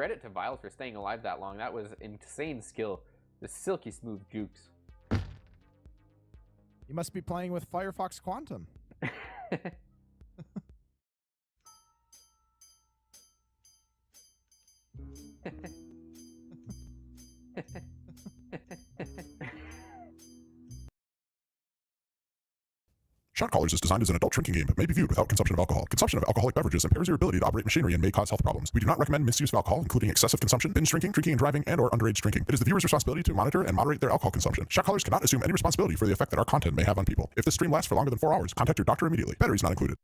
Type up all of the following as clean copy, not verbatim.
credit to Viles for staying alive that long. That was insane skill. The silky smooth jukes. You must be playing with Firefox Quantum. ShotCallers is designed as an adult drinking game, but may be viewed without consumption of alcohol. Consumption of alcoholic beverages impairs your ability to operate machinery and may cause health problems. We do not recommend misuse of alcohol, including excessive consumption, binge drinking, drinking and driving, and/or underage drinking. It is the viewer's responsibility to monitor and moderate their alcohol consumption. ShotCallers cannot assume any responsibility for the effect that our content may have on people. If this stream lasts for longer than 4 hours, contact your doctor immediately. Batteries not included.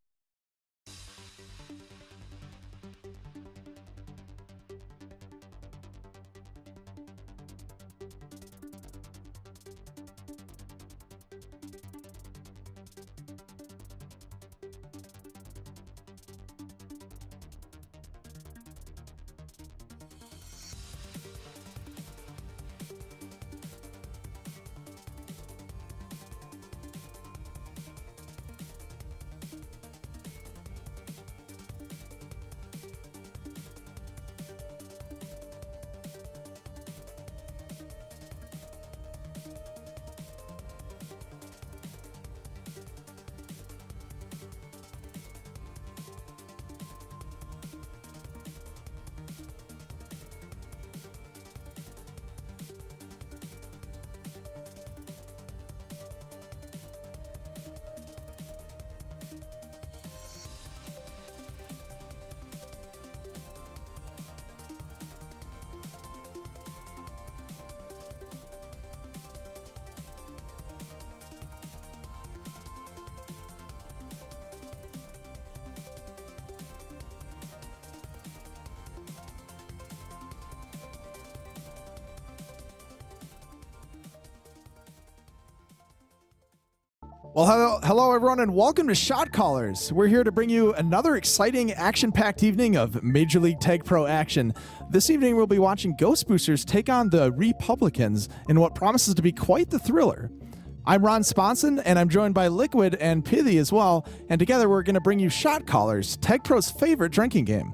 Well, hello everyone, and welcome to ShotCallers. We're here to bring you another exciting, action-packed evening of Major League Tag Pro action. This evening, we'll be watching GhostBoosters take on the RePublicans in what promises to be quite the thriller. I'm Ron Sponson, and I'm joined by Liquid and Pithy as well, and together we're going to bring you ShotCallers, Tag Pro's favorite drinking game.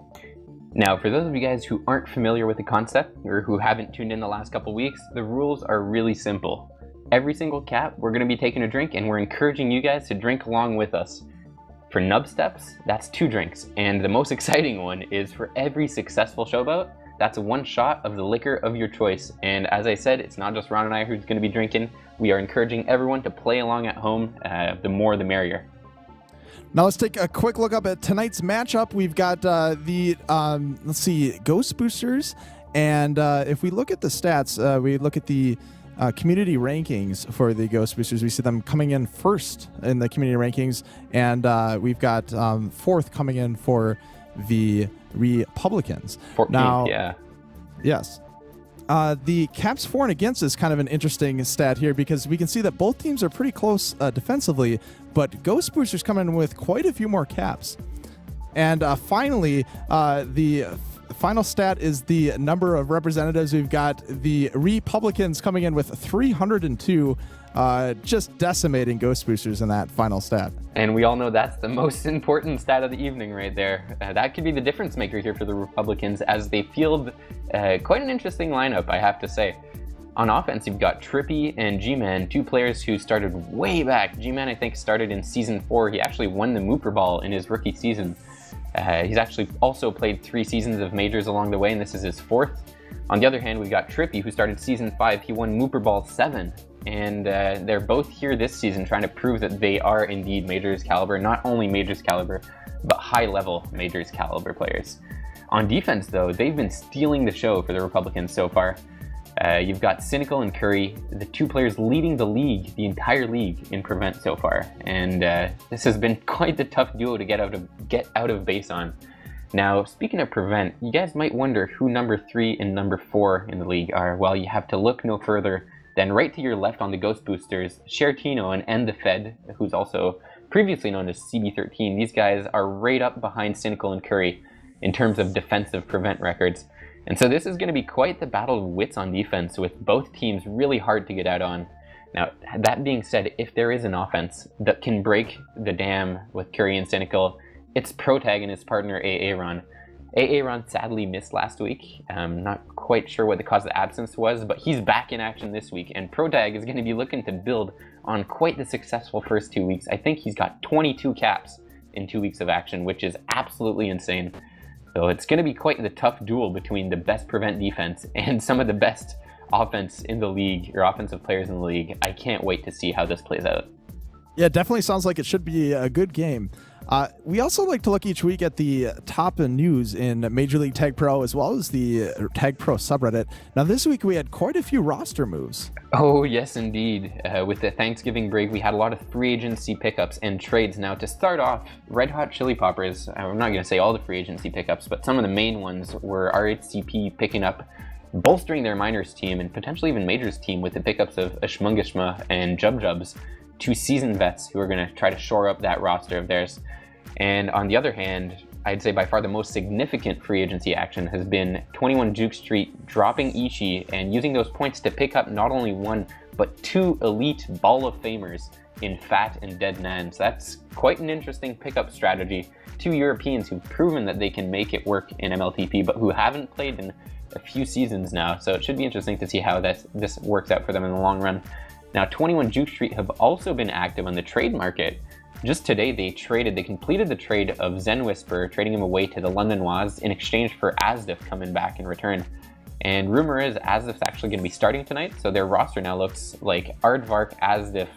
Now, for those of you guys who aren't familiar with the concept, or who haven't tuned in the last couple weeks, the rules are really simple. Every single cap, we're going to be taking a drink, and we're encouraging you guys to drink along with us. For nub steps, that's 2 drinks, and the most exciting one is for every successful showbout, that's 1 shot of the liquor of your choice. And as I said, it's not just Ron and I who's going to be drinking. We are encouraging everyone to play along at home. The more, the merrier. Now let's take a quick look up at tonight's matchup. We've got let's see, GhostBoosters, and if we look at the stats, we look at the community rankings for the GhostBoosters. We see them coming in first in the community rankings, and we've got 4th coming in for the RePublicans. 14th, now, yeah. Yes. The caps for and against is kind of an interesting stat here because we can see that both teams are pretty close defensively, but GhostBoosters come in with quite a few more caps. And finally, the final stat is the number of representatives. We've got the RePublicans coming in with 302, just decimating GhostBoosters in that final stat. And we all know that's the most important stat of the evening right there. That could be the difference maker here for the RePublicans as they field quite an interesting lineup, I have to say. On offense, you've got Trippy and G-Man, 2 players who started way back. G-Man, I think, started in Season 4. He actually won the Mooper Ball in his rookie season. He's actually also played 3 seasons of majors along the way, and this is his 4th. On the other hand, we've got Trippy, who started Season 5. He won Mooper Ball 7, and they're both here this season trying to prove that they are indeed Majors caliber, not only Majors caliber, but high-level Majors caliber players. On defense, though, they've been stealing the show for the RePublicans so far. You've got Cynical and Curry, the 2 players leading the league, the entire league, in prevent so far. And this has been quite the tough duo to get out of base on. Now, speaking of prevent, you guys might wonder who number 3 and number 4 in the league are. Well, you have to look no further than right to your left on the GhostBoosters, Shertino and End the Fed, who's also previously known as CB13. These guys are right up behind Cynical and Curry in terms of defensive prevent records. And so this is going to be quite the battle of wits on defense, with both teams really hard to get out on. Now, that being said, if there is an offense that can break the dam with Curry and Cynical, it's protagonist partner Aaron. Aaron sadly missed last week. Not quite sure what the cause of absence was, but he's back in action this week, and ProTag is going to be looking to build on quite the successful first 2 weeks. I think he's got 22 caps in 2 weeks of action, which is absolutely insane. So it's going to be quite the tough duel between the best prevent defense and some of the best offense in the league, or offensive players in the league. I can't wait to see how this plays out. Yeah, definitely sounds like it should be a good game. We also like to look each week at the top news in Major League Tag Pro as well as the Tag Pro subreddit. Now, this week we had quite a few roster moves. Oh, yes, indeed. With the Thanksgiving break, we had a lot of free agency pickups and trades. Now, to start off, Red Hot Chili Poppers, I'm not going to say all the free agency pickups, but some of the main ones were RHCP picking up, bolstering their minors team and potentially even majors team with the pickups of Ashmungishma and Jubs, two seasoned vets who are going to try to shore up that roster of theirs. And on the other hand, I'd say by far the most significant free agency action has been 21 Juke Street dropping Ishii and using those points to pick up not only one, but two elite Ball of Famers in Fat and Dead Nan. So that's quite an interesting pickup strategy. Two Europeans who've proven that they can make it work in MLTP, but who haven't played in a few seasons now. So it should be interesting to see how this works out for them in the long run. Now, 21 Juke Street have also been active on the trade market. Just today, they completed the trade of Zen Whisper, trading him away to the Londonnoise in exchange for Asdif coming back in return. And rumor is Asdif's actually going to be starting tonight, so their roster now looks like Aardvark, Asdif,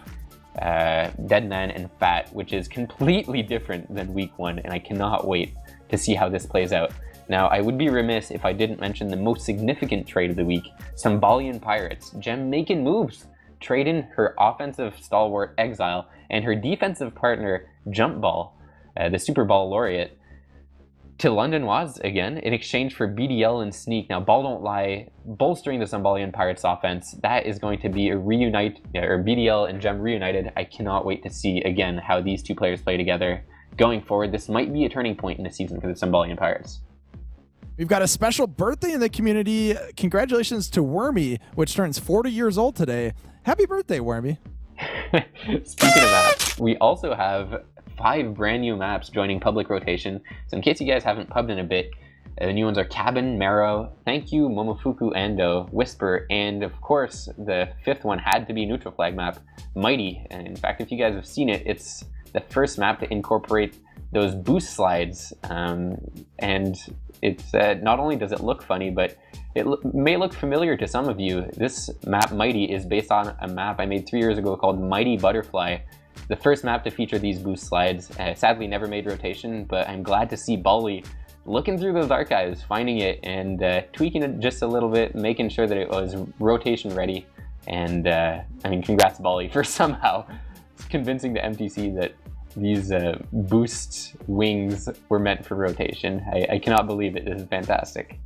Deadnan, and Fat, which is completely different than week one, and I cannot wait to see how this plays out. Now, I would be remiss if I didn't mention the most significant trade of the week, Symbolian Pirates. Gem making moves, trading her offensive stalwart Exile and her defensive partner Jump Ball, the Super Ball laureate, to Londonnoise again in exchange for BDL and Sneak. Now, Ball Don't Lie, bolstering the Symbolian Pirates offense, that is going to be a BDL and Gem reunited. I cannot wait to see again how these two players play together going forward. This might be a turning point in the season for the Symbolian Pirates. We've got a special birthday in the community. Congratulations to Wormy, which turns 40 years old today. Happy birthday, Wormy. Speaking of that, we also have 5 brand new maps joining public rotation. So in case you guys haven't pubbed in a bit, the new ones are Cabin, Marrow, Thank You, Momofuku, Ando, Whisper, and of course, the 5th one had to be Neutral Flag map, Mighty. And in fact, if you guys have seen it, it's the first map to incorporate those boost slides. And it's not only does it look funny, but it may look familiar to some of you. This map, Mighty, is based on a map I made 3 years ago called Mighty Butterfly, the first map to feature these boost slides. Sadly never made rotation, but I'm glad to see Bali looking through those archives, finding it, and tweaking it just a little bit, making sure that it was rotation ready. And I mean, congrats Bali for somehow convincing the MTC that these boost wings were meant for rotation. I cannot believe it. This is fantastic.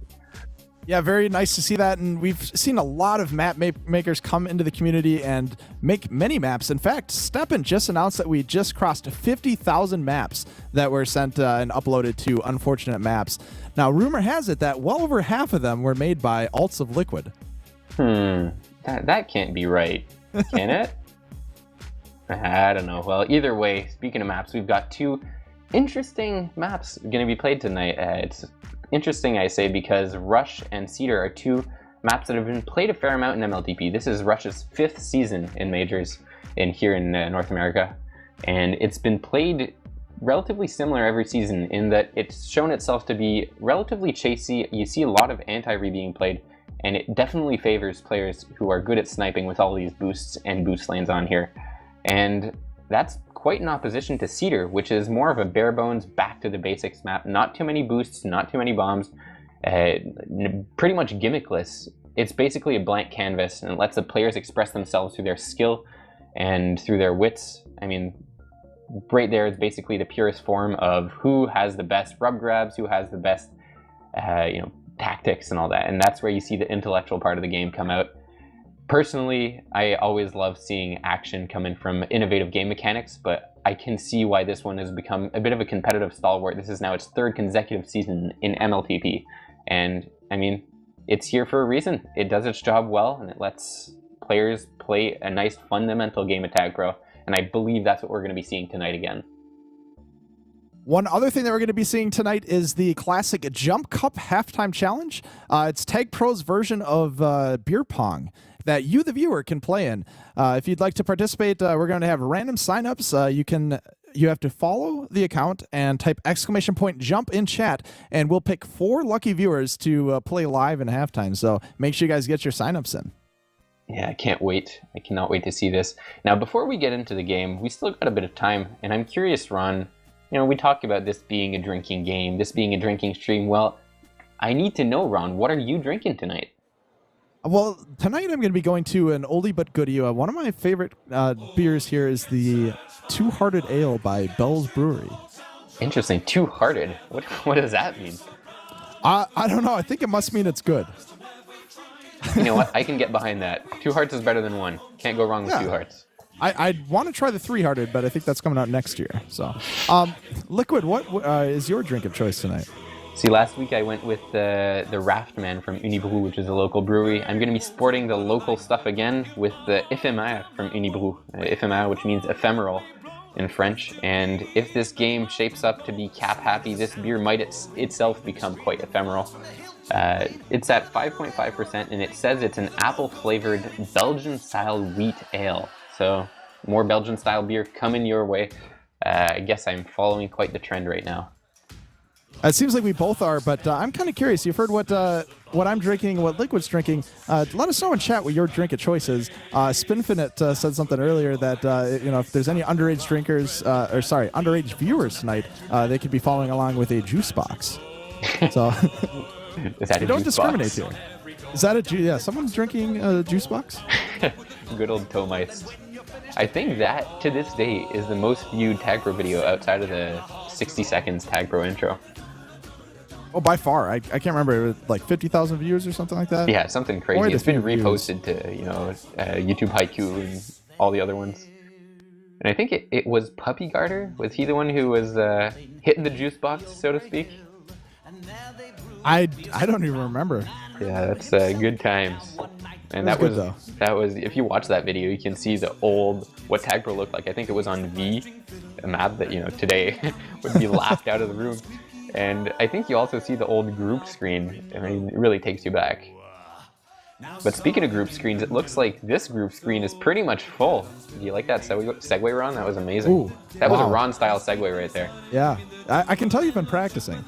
Yeah, very nice to see that, and we've seen a lot of map makers come into the community and make many maps. In fact, Steppen just announced that we just crossed 50,000 maps that were sent and uploaded to Unfortunate Maps. Now, rumor has it that well over half of them were made by Alts of Liquid. That can't be right, can it? I don't know. Well, either way, speaking of maps, we've got 2 interesting maps going to be played tonight. It's interesting, I say, because Rush and Cedar are 2 maps that have been played a fair amount in MLTP. This is Rush's 5th season in majors here in North America, and it's been played relatively similar every season in that it's shown itself to be relatively chasey. You see a lot of anti-re being played, and it definitely favors players who are good at sniping with all these boosts and boost lanes on here. And that's quite in opposition to Cedar, which is more of a bare bones, back to the basics map. Not too many boosts, not too many bombs, pretty much gimmickless. It's basically a blank canvas, and it lets the players express themselves through their skill and through their wits. I mean, right there is basically the purest form of who has the best rub grabs, who has the best, tactics and all that. And that's where you see the intellectual part of the game come out. Personally, I always love seeing action coming from innovative game mechanics, but I can see why this one has become a bit of a competitive stalwart. This is now its 3rd consecutive season in MLTP, and I mean, it's here for a reason. It does its job well, and it lets players play a nice fundamental game of Tag Pro, and I believe that's what we're going to be seeing tonight again. One other thing that we're going to be seeing tonight is the classic Jump Cup Halftime Challenge. It's Tag Pro's version of beer pong that you, the viewer, can play in. If you'd like to participate, we're going to have random signups. You have to follow the account and type !jump in chat, and we'll pick 4 lucky viewers to play live in halftime. So make sure you guys get your signups in. Yeah, I can't wait. I cannot wait to see this. Now, before we get into the game, we still got a bit of time, and I'm curious, Ron, we talked about this being a drinking game, this being a drinking stream. Well, I need to know, Ron, what are you drinking tonight? Well, tonight I'm going to be going to an oldie but goodie. One of my favorite beers here is the Two Hearted Ale by Bell's Brewery. Interesting. Two Hearted. What does that mean? I don't know. I think it must mean it's good. You know what? I can get behind that. 2 hearts is better than 1. Can't go wrong with 2 hearts. I want to try the 3-hearted, but I think that's coming out next year. So, Liquid, what is your drink of choice tonight? See, last week I went with the Raftman from Unibrew, which is a local brewery. I'm going to be sporting the local stuff again with the Éphémère from Unibrew. Éphémère, which means ephemeral in French. And if this game shapes up to be cap happy, this beer might itself become quite ephemeral. It's at 5.5%, and it says it's an apple-flavored Belgian-style wheat ale. So, more Belgian-style beer coming your way. I guess I'm following quite the trend right now. It seems like we both are, but I'm kind of curious. You've heard what I'm drinking, what Liquid's drinking. Let us know in chat what your drink of choice is. Spinfinite said something earlier that if there's any underage underage viewers tonight, they could be following along with a juice box. So is that a don't juice discriminate box? here. Is that a yeah? Someone's drinking a juice box. Good old Tomeist. I think that to this day is the most viewed Tag Pro video outside of the 60 seconds Tag Pro intro. Oh, by far. I can't remember. It was like 50,000 views or something like that. Yeah, something crazy. It's been reposted to YouTube Haiku and all the other ones. And I think it was Puppy Garter. Was he the one who was hitting the juice box, so to speak? I don't even remember. Yeah, that's good times. And that was if you watch that video, you can see the old what Tag Pro looked like. I think it was on V, a map that today would be laughed out of the room. And I think you also see the old group screen. I mean, it really takes you back. But speaking of group screens, it looks like this group screen is pretty much full. Do you like that segue, Ron? That was amazing. Ooh, that was a Ron-style segue right there. Yeah, I can tell you've been practicing.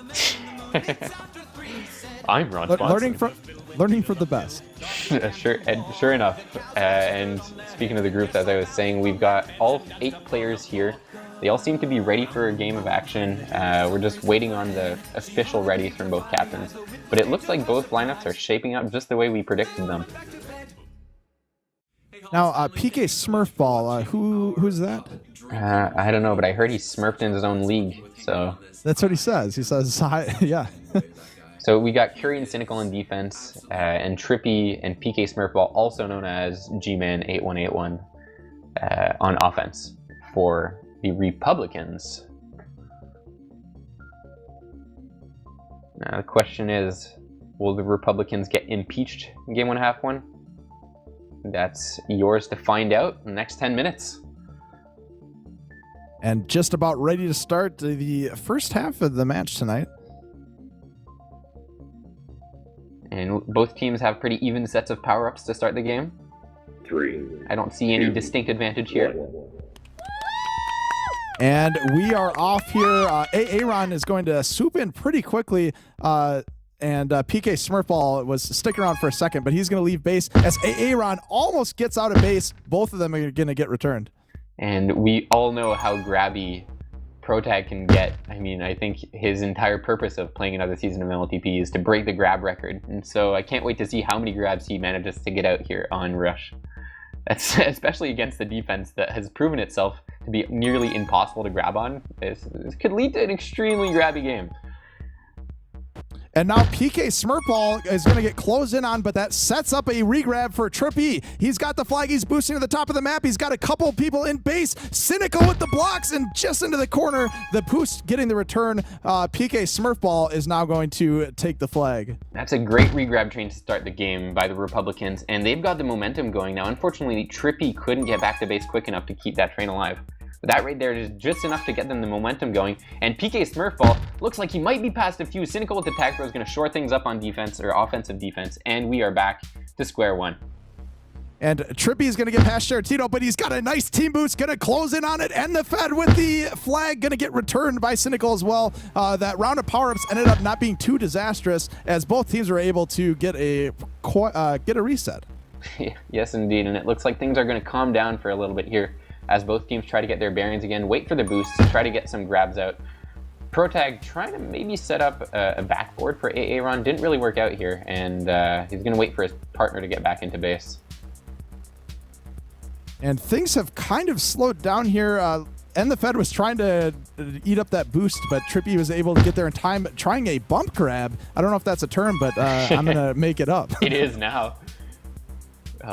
I'm Ron. Learning from the best. Sure enough. And speaking of the groups, as I was saying, we've got all 8 players here. They all seem to be ready for a game of action. We're just waiting on the official readies from both captains. But it looks like both lineups are shaping up just the way we predicted them. Now, PK Smurfball, who's that? I don't know, but I heard he smurfed in his own league. So that's what he says. He says, yeah. So we got Curie and Cynical on defense, and Trippy and PK Smurfball, also known as G-Man 8181, on offense for the RePublicans. Now the question is, will the Republicans get impeached in Game 1 Half 1? That's yours to find out in the next 10 minutes. And just about ready to start the first half of the match tonight. And both teams have pretty even sets of power-ups to start the game. 3. I don't see any distinct advantage here. And we are off here. Aaron is going to swoop in pretty quickly. And PK Smurfball was sticking around for a second, but he's going to leave base as Aaron almost gets out of base. Both of them are going to get returned. And we all know how grabby ProTag can get. I mean, I think his entire purpose of playing another season of MLTP is to break the grab record. And so I can't wait to see how many grabs he manages to get out here on Rush. That's especially against the defense that has proven itself to be nearly impossible to grab on. This could lead to an extremely grabby game. And now PK Smurfball is going to get closed in on, but that sets up a regrab for Trippy. He's got the flag. He's boosting to the top of the map. He's got a couple people in base. Cynical with the blocks and just into the corner. The boost getting the return. PK Smurfball is now going to take the flag. That's a great regrab train to start the game by the Republicans, and they've got the momentum going now. Unfortunately, Trippy couldn't get back to base quick enough to keep that train alive. But that right there is just enough to get them the momentum going. And PK Smurfball looks like he might be past a few. Cynical with the tag throw is going to shore things up on defense, or offensive defense. And we are back to square one. And Trippy is going to get past Sharatino, but he's got a nice team boost, going to close in on it, and the Fed with the flag going to get returned by Cynical as well. That round of power-ups ended up not being too disastrous, as both teams were able to get a reset. Yes, indeed, and it looks like things are going to calm down for a little bit here, as both teams try to get their bearings again, wait for the boosts, try to get some grabs out. Protag trying to maybe set up a backboard for Aaron, didn't really work out here, and he's going to wait for his partner to get back into base. And things have kind of slowed down here. And the Fed was trying to eat up that boost, but Trippy was able to get there in time, trying a bump grab. I don't know if that's a term, but I'm going to make it up. It is now.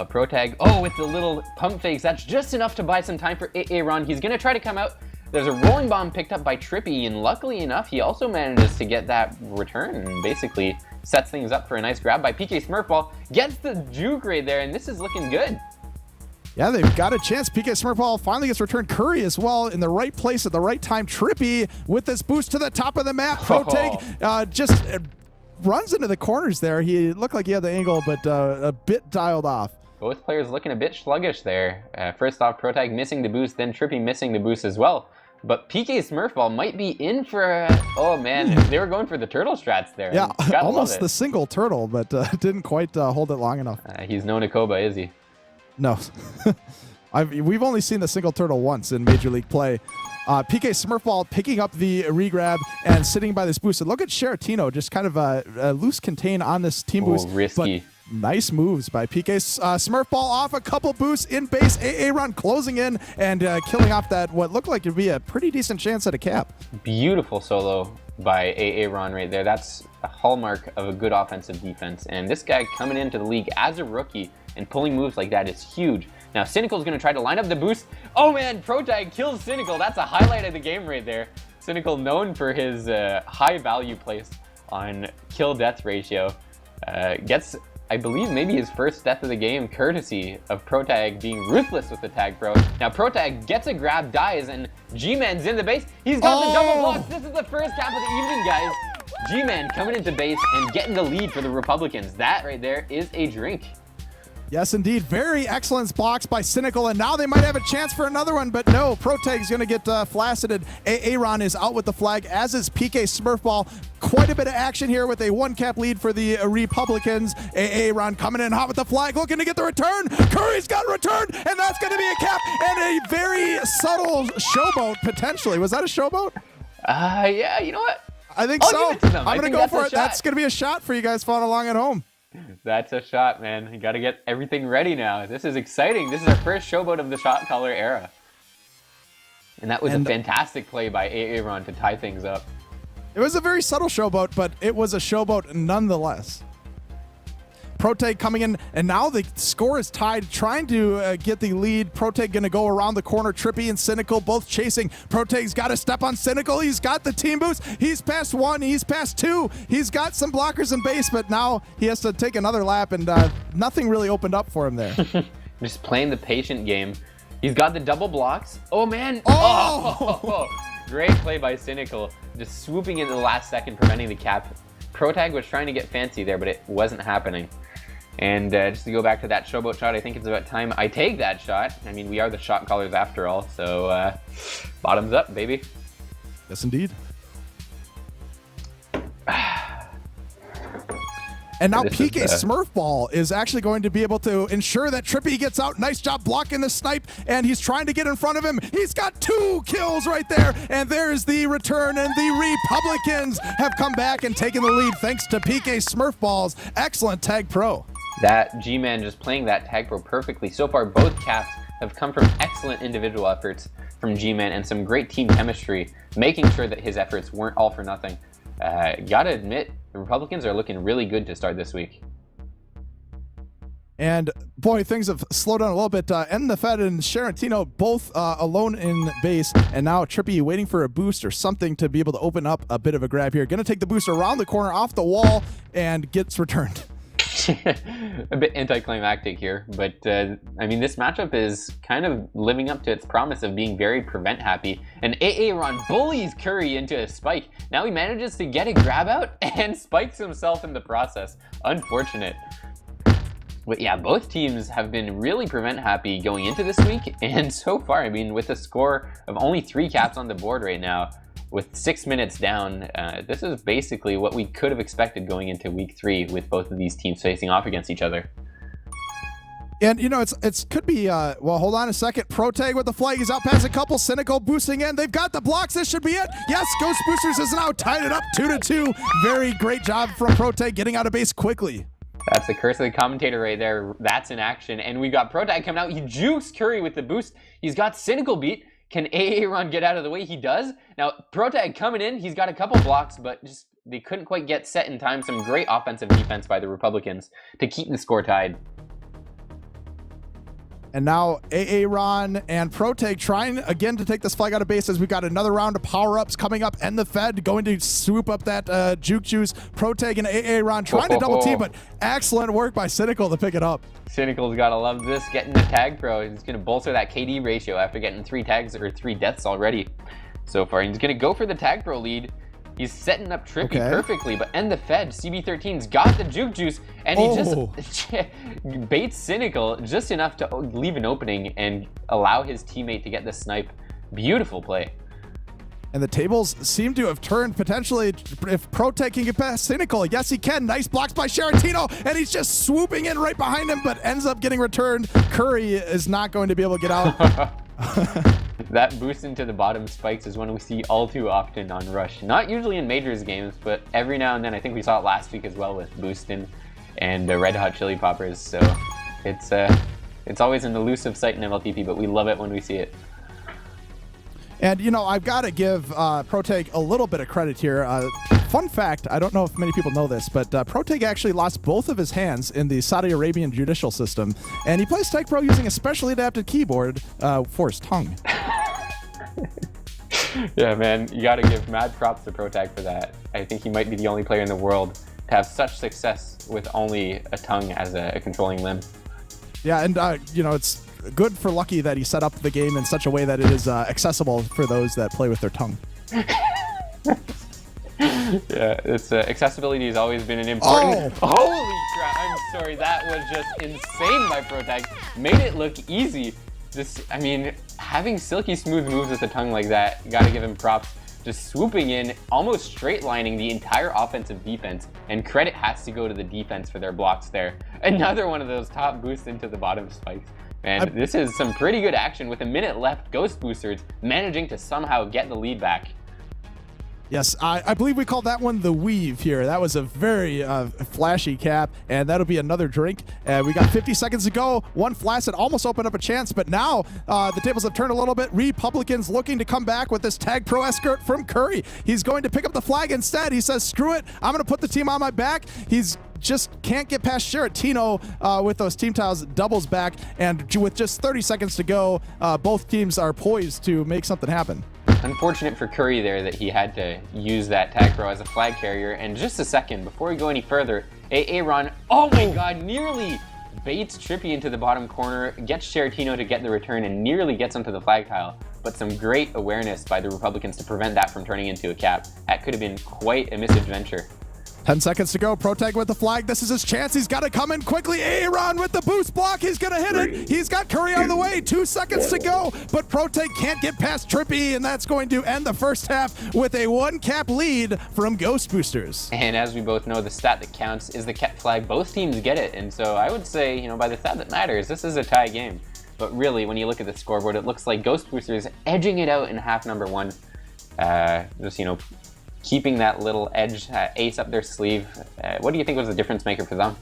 Protag, with the little pump fakes, that's just enough to buy some time for Aaron. He's going to try to come out. There's a rolling bomb picked up by Trippy, and luckily enough, he also manages to get that return and basically sets things up for a nice grab by PK Smurfball. Gets the juke right there, and this is looking good. Yeah, they've got a chance. PK Smurfball finally gets returned. Curry as well in the right place at the right time. Trippy with this boost to the top of the map. Protag just runs into the corners there. He looked like he had the angle, but a bit dialed off. Both players looking a bit sluggish there. First off, Protag missing the boost, then Trippy missing the boost as well. But PK Smurfball might be in for oh man, they were going for the turtle strats there. Yeah, almost the single turtle, but didn't quite hold it long enough. He's no Nakoba, is he? No. We've only seen the single turtle once in Major League play. PK Smurfball picking up the regrab and sitting by this boost. And look at Sharatino, just kind of a loose contain on this team boost. Risky. But nice moves by PK Smurfball off a couple boosts in base. Aaron closing in and killing off that what looked like it would be a pretty decent chance at a cap. Beautiful solo by Aaron right there. That's a hallmark of a good offensive defense. And this guy coming into the league as a rookie and pulling moves like that is huge. Now, Cynical's going to try to line up the boost. Oh, man, Protag kills Cynical. That's a highlight of the game right there. Cynical known for his high value place on kill-death ratio. Gets, I believe, maybe his first death of the game, courtesy of Protag being ruthless with the tag throw. Now, Protag gets a grab, dies, and G-Man's in the base. He's got the double blocks. This is the first cap of the evening, guys. G-Man coming into base and getting the lead for the Republicans. That right there is a drink. Yes, indeed. Very excellent blocks by Cynical, and now they might have a chance for another one, but no, Protag's going to get flaccid. Aaron is out with the flag, as is PK Smurfball. Quite a bit of action here with a one-cap lead for the Republicans. Aaron coming in hot with the flag, looking to get the return. Curry's got a return, and that's going to be a cap and a very subtle showboat, potentially. Was that a showboat? Yeah, you know what? I think so. I'm going to go for it. Shot. That's going to be a shot for you guys following along at home. That's a shot, man. You got to get everything ready now. This is exciting. This is our first showboat of the shot caller era. And that was a fantastic play by Aaron to tie things up. It was a very subtle showboat, but it was a showboat nonetheless. Protag coming in, and now the score is tied, trying to get the lead. Protag going to go around the corner. Trippy and Cynical both chasing. Protag's got to step on Cynical. He's got the team boost. He's past one. He's past two. He's got some blockers in base, but now he has to take another lap, and nothing really opened up for him there. Just playing the patient game. He's got the double blocks. Oh, man. Oh! Great play by Cynical. Just swooping in the last second, preventing the cap. Protag was trying to get fancy there, but it wasn't happening. And just to go back to that showboat shot, I think it's about time I take that shot. I mean, we are the shot callers after all, so bottoms up, baby. Yes, indeed. And now PK Smurfball is actually going to be able to ensure that Trippy gets out. Nice job blocking the snipe, and he's trying to get in front of him. He's got 2 kills right there, and there's the return, and the Republicans have come back and taken the lead thanks to PK Smurfball's excellent tag pro. That G-Man just playing that tag pro perfectly. So far, both caps have come from excellent individual efforts from G-Man and some great team chemistry, making sure that his efforts weren't all for nothing. Gotta admit, the Republicans are looking really good to start this week. And boy, things have slowed down a little bit. And the Fed and Sharatino both alone in base, and now Trippy waiting for a boost or something to be able to open up a bit of a grab here. Gonna take the boost around the corner off the wall and gets returned. A bit anticlimactic here, but I mean, this matchup is kind of living up to its promise of being very prevent happy. And Aaron bullies Curry into a spike. Now he manages to get a grab out and spikes himself in the process. Unfortunate. But yeah, both teams have been really prevent happy going into this week, and so far, I mean, with a score of only 3 caps on the board right now, with 6 minutes down, this is basically what we could have expected going into week 3 with both of these teams facing off against each other. And, you know, it's could be, well, hold on a second. Protag with the flag. He's out past a couple. Cynical boosting in. They've got the blocks. This should be it. Yes, GhostBoosters has now tied it up 2-2. Very great job from Protag getting out of base quickly. That's the curse of the commentator right there. That's in action. And we've got Protag coming out. He jukes Curry with the boost. He's got Cynical beat. Can Aaron get out of the way? He does. Now, Protag coming in. He's got a couple blocks, but just they couldn't quite get set in time. Some great offensive defense by the RePublicans to keep the score tied. And now Aaron and Protag trying again to take this flag out of base as we got another round of power-ups coming up, and the Fed going to swoop up that juke juice. Protag and Aaron trying to double team, but excellent work by Cynical to pick it up. Cynical's got to love this, getting the tag pro. He's going to bolster that KD ratio after getting 3 tags or 3 deaths already so far. He's going to go for the tag pro lead. He's setting up Trippy perfectly, but end the Fed. CB13's got the juke juice, and he just baits Cynical just enough to leave an opening and allow his teammate to get the snipe. Beautiful play. And the tables seem to have turned potentially if Protag can get past Cynical. Yes, he can. Nice blocks by Sharatino, and he's just swooping in right behind him, but ends up getting returned. Curry is not going to be able to get out. That boost into the bottom spikes is one we see all too often on Rush. Not usually in Majors games, but every now and then. I think we saw it last week as well with Boostin' and Red Hot Chili Poppers. So it's always an elusive sight in MLTP, but we love it when we see it. And, you know, I've got to give Protag a little bit of credit here. Fun fact, I don't know if many people know this, but Protag actually lost both of his hands in the Saudi Arabian judicial system, and he plays Tech Pro using a specially adapted keyboard for his tongue. Yeah, man, you got to give mad props to Protag for that. I think he might be the only player in the world to have such success with only a tongue as a controlling limb. Yeah, and, you know, it's good for Lucky that he set up the game in such a way that it is accessible for those that play with their tongue. Yeah, it's accessibility has always been an important. Oh. Holy crap! I'm sorry, that was just insane by Protag. Made it look easy. Just, I mean, having silky smooth moves with the tongue like that, you gotta give him props. Just swooping in, almost straight lining the entire offensive defense, and credit has to go to the defense for their blocks there. Another one of those top boosts into the bottom spikes. Man, this is some pretty good action with a minute left. GhostBoosters managing to somehow get the lead back. Yes, I believe we called that one the weave here. That was a very flashy cap, and that'll be another drink. We got 50 seconds to go. One flaccid almost opened up a chance, but now the tables have turned a little bit. RePublicans looking to come back with this tag pro escort from Curry. He's going to pick up the flag instead. He says, screw it, I'm going to put the team on my back. He's just can't get past Sharatino with those team tiles, doubles back, and with just 30 seconds to go, both teams are poised to make something happen. Unfortunate for Curry there that he had to use that tag pro as a flag carrier. And just a second, before we go any further, Aaron, oh my god, nearly baits Trippy into the bottom corner, gets Sharatino to get the return, and nearly gets onto the flag tile. But some great awareness by the RePublicans to prevent that from turning into a cap. That could have been quite a misadventure. 10 seconds to go. Protag with the flag. This is his chance. He's got to come in quickly. Aaron with the boost block. He's going to hit it. He's got Curry out of the way. 2 seconds to go. But Protag can't get past Trippy, and that's going to end the first half with a 1-cap lead from GhostBoosters. And as we both know, the stat that counts is the cap flag. Both teams get it. And so I would say, you know, by the stat that matters, this is a tie game. But really, when you look at the scoreboard, it looks like GhostBoosters edging it out in half number 1. Just, you know, keeping that little edge ace up their sleeve. What do you think was the difference maker for them?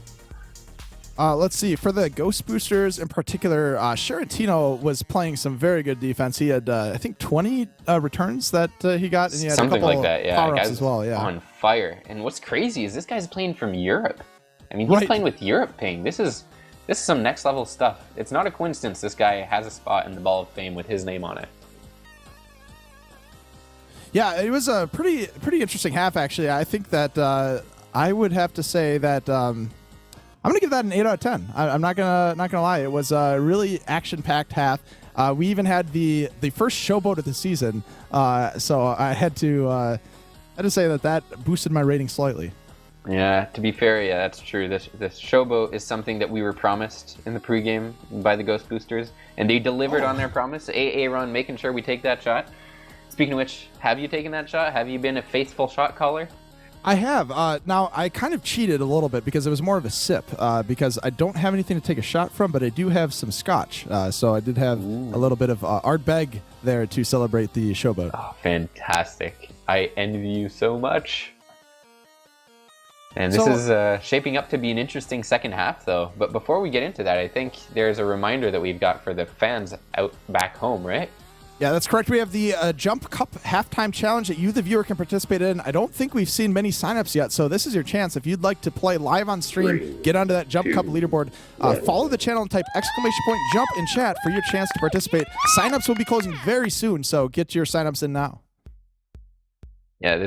Let's see. For the GhostBoosters in particular, Sharatino was playing some very good defense. He had, I think, 20 returns that he got, and he had something a couple like that. Yeah, power-ups as well. Yeah, on fire. And what's crazy is this guy's playing from Europe. I mean, he's playing with Europe ping. This is some next level stuff. It's not a coincidence this guy has a spot in the Ball of Fame with his name on it. Yeah, it was a pretty interesting half, actually. I think that I would have to say that I'm gonna give that an 8 out of 10. I'm not gonna lie. It was a really action-packed half. We even had the first showboat of the season, so I had to say that boosted my rating slightly. Yeah, to be fair, yeah, that's true. This showboat is something that we were promised in the pregame by the Ghost Boosters, and they delivered on their promise. Aaron making sure we take that shot. Speaking of which, have you taken that shot? Have you been a faithful shot caller? I have. Now, I kind of cheated a little bit because it was more of a sip because I don't have anything to take a shot from, but I do have some scotch. So I did have a little bit of Ardbeg there to celebrate the showboat. Oh, fantastic. I envy you so much. And this is shaping up to be an interesting second half, though. But before we get into that, I think there's a reminder that we've got for the fans out back home, right? Yeah, that's correct. We have the Jump Cup halftime challenge that you, the viewer, can participate in. I don't think we've seen many signups yet, so this is your chance. If you'd like to play live on stream, get onto that Jump Cup leaderboard. Follow the channel and type !jump in chat for your chance to participate. Signups will be closing very soon, so get your signups in now. Yeah,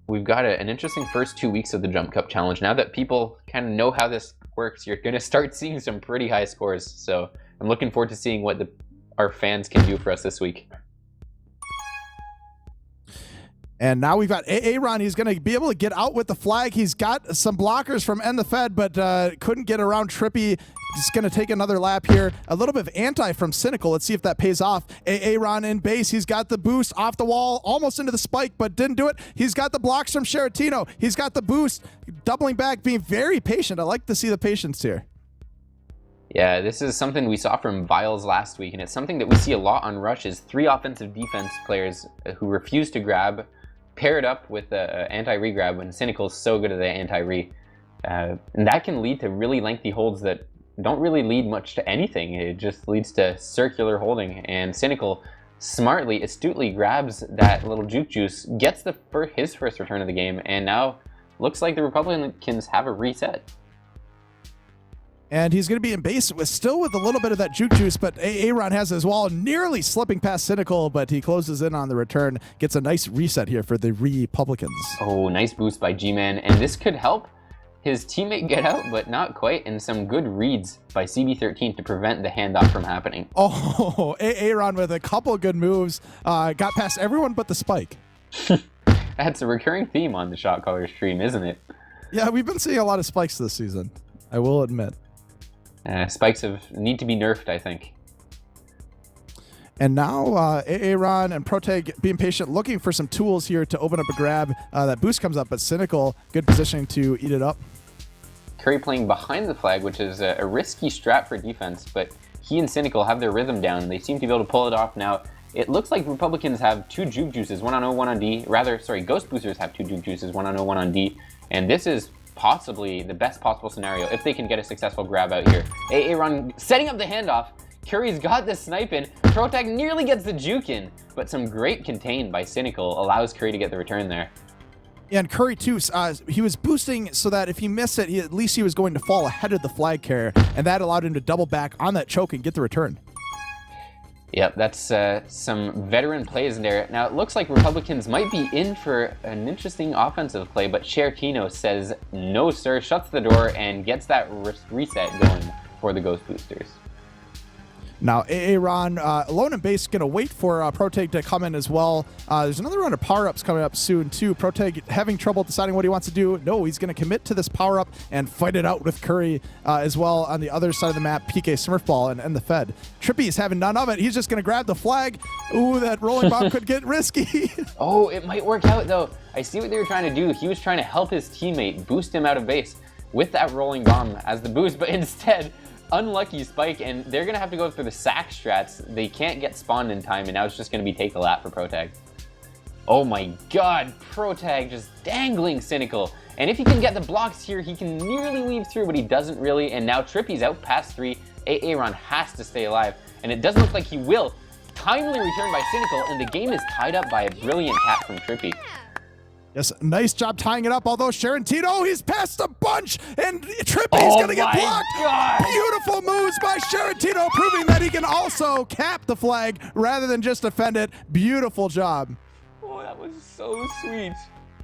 we've got an interesting first 2 weeks of the Jump Cup challenge. Now that people kind of know how this works, you're going to start seeing some pretty high scores. So I'm looking forward to seeing what our fans can do for us this week. And now we've got Aaron. He's going to be able to get out with the flag. He's got some blockers from End the Fed, but couldn't get around Trippy. He's going to take another lap here. A little bit of anti from Cynical. Let's see if that pays off. Aaron in base. He's got the boost off the wall, almost into the spike, but didn't do it. He's got the blocks from Sheratino. He's got the boost, doubling back, being very patient. I like to see the patience here. Yeah, this is something we saw from Viles last week, and it's something that we see a lot on Rush is 3 offensive defense players who refuse to grab, paired up with the anti-regrab when Cynical is so good at the anti-re. And that can lead to really lengthy holds that don't really lead much to anything. It just leads to circular holding, and Cynical smartly, astutely grabs that little juke juice, gets his first return of the game, and now looks like the Republicans have a reset. And he's going to be in base still with a little bit of that juke juice, but Aaron has his wall nearly slipping past Cynical, but he closes in on the return, gets a nice reset here for the Republicans. Oh, nice boost by G-Man, and this could help his teammate get out, but not quite, and some good reads by CB13 to prevent the handoff from happening. Oh, Aaron with a couple good moves, got past everyone but the spike. That's a recurring theme on the ShotCallers stream, isn't it? Yeah, we've been seeing a lot of spikes this season, I will admit. Spikes need to be nerfed, I think. And now Aaron and Proteg being patient, looking for some tools here to open up a grab. That boost comes up, but Cynical, good positioning to eat it up. Curry playing behind the flag, which is a risky strat for defense, but he and Cynical have their rhythm down. They seem to be able to pull it off now. It looks like Republicans have 2 juke juices, 1 on O, 1 on D. Rather, sorry, Ghost Boosters have 2 juke juices, 1 on O, 1 on D. And this is possibly the best possible scenario if they can get a successful grab out here. Aaron setting up the handoff. Curry's got the snipe in. Protag nearly gets the juke in, but some great contain by Cynical allows Curry to get the return there. Yeah, and Curry too, he was boosting so that if he missed it, at least he was going to fall ahead of the flag carrier, and that allowed him to double back on that choke and get the return. Yep, that's some veteran plays in there. Now, it looks like Republicans might be in for an interesting offensive play, but Sheratino says, no sir, shuts the door, and gets that reset going for the Ghost Boosters. Now, Aaron, alone in base, going to wait for Proteg to come in as well. There's another round of power-ups coming up soon, too. Proteg having trouble deciding what he wants to do. No, he's going to commit to this power-up and fight it out with Curry as well on the other side of the map, PK Smurfball and the Fed. Trippy is having none of it. He's just going to grab the flag. Ooh, that rolling bomb could get risky. Oh, it might work out, though. I see what they were trying to do. He was trying to help his teammate boost him out of base with that rolling bomb as the boost, but instead, unlucky spike, and they're going to have to go through the sack strats. They can't get spawned in time, and now it's just going to be take a lap for Protag. Oh my god, Protag just dangling Cynical. And if he can get the blocks here, he can nearly weave through, but he doesn't really, and now Trippy's out past 3. Aaron has to stay alive, and it doesn't look like he will. Timely return by Cynical, and the game is tied up by a brilliant tap from Trippy. Yes, nice job tying it up, although Sheratino, he's passed a bunch, and Trippy's going to get blocked. God. Beautiful moves by Sheratino, proving that he can also cap the flag rather than just defend it. Beautiful job. Oh, that was so sweet.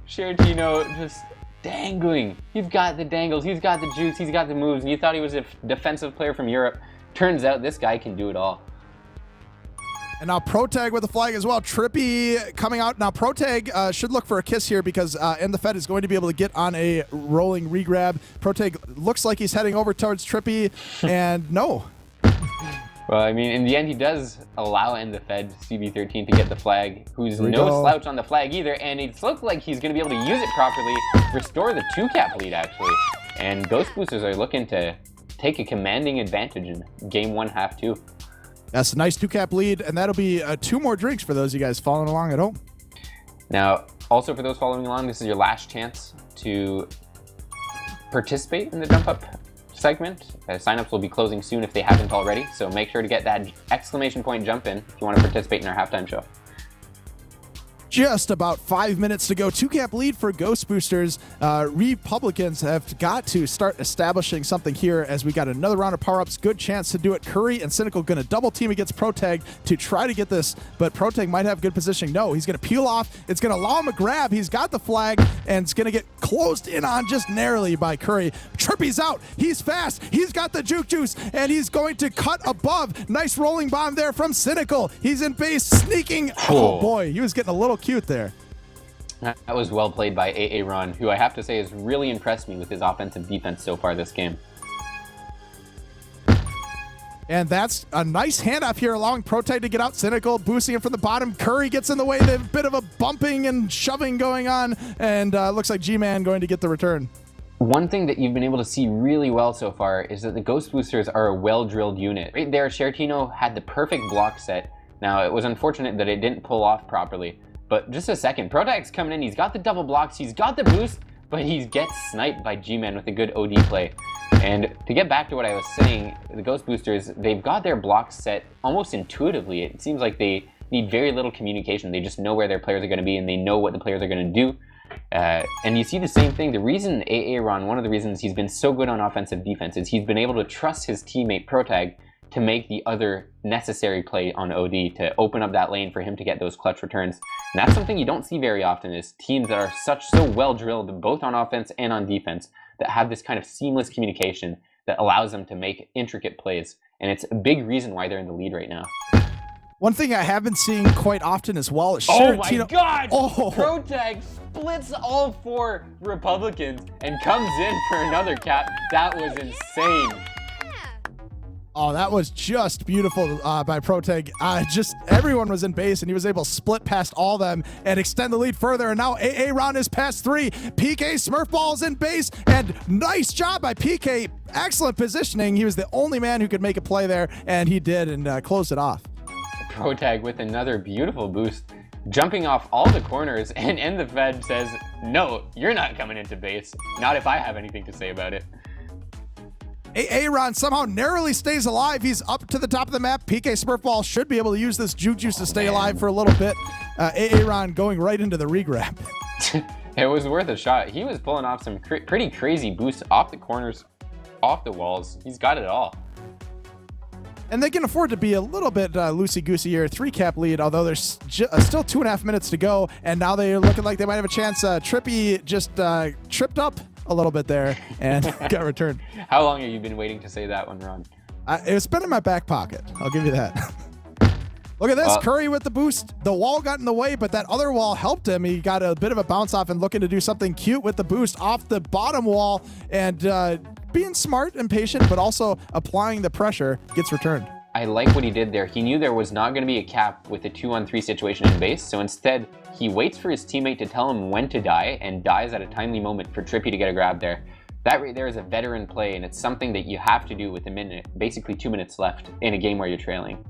Sheratino just dangling. He's got the dangles, he's got the juice, he's got the moves, and you thought he was a defensive player from Europe. Turns out this guy can do it all. And now Protag with the flag as well. Trippy coming out. Now Protag should look for a kiss here because and the Fed is going to be able to get on a rolling regrab. Protag looks like he's heading over towards Trippy, and no. Well, I mean, in the end, he does allow End the Fed CB13 to get the flag, who's no slouch on the flag either, and it looks like he's going to be able to use it properly, restore the 2-cap lead, actually. And GhostBoosters are looking to take a commanding advantage in Game 1, Half 2. That's a nice 2-cap lead, and that'll be 2 more drinks for those of you guys following along at home. Now, also for those following along, this is your last chance to participate in the Jump Up segment. Signups will be closing soon if they haven't already, so make sure to get that exclamation point jump in if you want to participate in our halftime show. Just about 5 minutes to go. 2-cap lead for GhostBoosters. RePublicans have got to start establishing something here as we got another round of power-ups. Good chance to do it. Curry and Cynical going to double team against Protag to try to get this, but Protag might have good positioning. No, he's going to peel off. It's going to allow him a grab. He's got the flag, and it's going to get closed in on just narrowly by Curry. Trippy's out. He's fast. He's got the juke juice, and he's going to cut above. Nice rolling bomb there from Cynical. He's in base, sneaking. Oh, boy. He was getting a little cute there. That was well played by Ron, who I have to say has really impressed me with his offensive defense so far this game. And that's a nice handoff here, allowing Protag to get out. Cynical boosting him from the bottom. Curry gets in the way. There's a bit of a bumping and shoving going on, and looks like G-Man going to get the return. One thing that you've been able to see really well so far is that the GhostBoosters are a well-drilled unit. Right there, Shertino had the perfect block set. Now, it was unfortunate that it didn't pull off properly. But just a second, Protag's coming in, he's got the double blocks, he's got the boost, but he gets sniped by G-Man with a good OD play. And to get back to what I was saying, the GhostBoosters, they've got their blocks set almost intuitively. It seems like they need very little communication. They just know where their players are going to be, and they know what the players are going to do. And you see the same thing. The reason Ron, one of the reasons he's been so good on offensive defense is he's been able to trust his teammate Protag to make the other necessary play on OD to open up that lane for him to get those clutch returns. And that's something you don't see very often, is teams that are so well drilled both on offense and on defense that have this kind of seamless communication that allows them to make intricate plays. And it's a big reason why they're in the lead right now. One thing I have been seeing quite often as well is Oh my God! Oh. Protag splits all 4 Republicans and comes in for another cap. That was insane. Oh, that was just beautiful by Protag. Just everyone was in base, and he was able to split past all of them and extend the lead further. And now Ron is past 3. PK Smurfball's in base, and nice job by PK. Excellent positioning. He was the only man who could make a play there, and he did, and closed it off. Protag with another beautiful boost, jumping off all the corners, and the Fed says, no, you're not coming into base. Not if I have anything to say about it. Ron somehow narrowly stays alive. He's up to the top of the map. PK Smurfball should be able to use this juke juice to stay alive for a little bit. Ron going right into the regrab. It was worth a shot. He was pulling off some pretty crazy boosts off the corners, off the walls. He's got it all. And they can afford to be a little bit loosey-goosey here. 3-cap lead, although there's still 2.5 minutes to go. And now they're looking like they might have a chance. Trippy just tripped up a little bit there and got returned. How long have you been waiting to say that one, Ron? It's been in my back pocket. I'll give you that. Look at this. Curry with the boost. The wall got in the way, but that other wall helped him. He got a bit of a bounce off and looking to do something cute with the boost off the bottom wall, and being smart and patient, but also applying the pressure, gets returned. I like what he did there. He knew there was not going to be a cap with a 2-on-3 situation in base, so instead he waits for his teammate to tell him when to die and dies at a timely moment for Trippy to get a grab there. That right there is a veteran play, and it's something that you have to do with basically 2 minutes left in a game where you're trailing.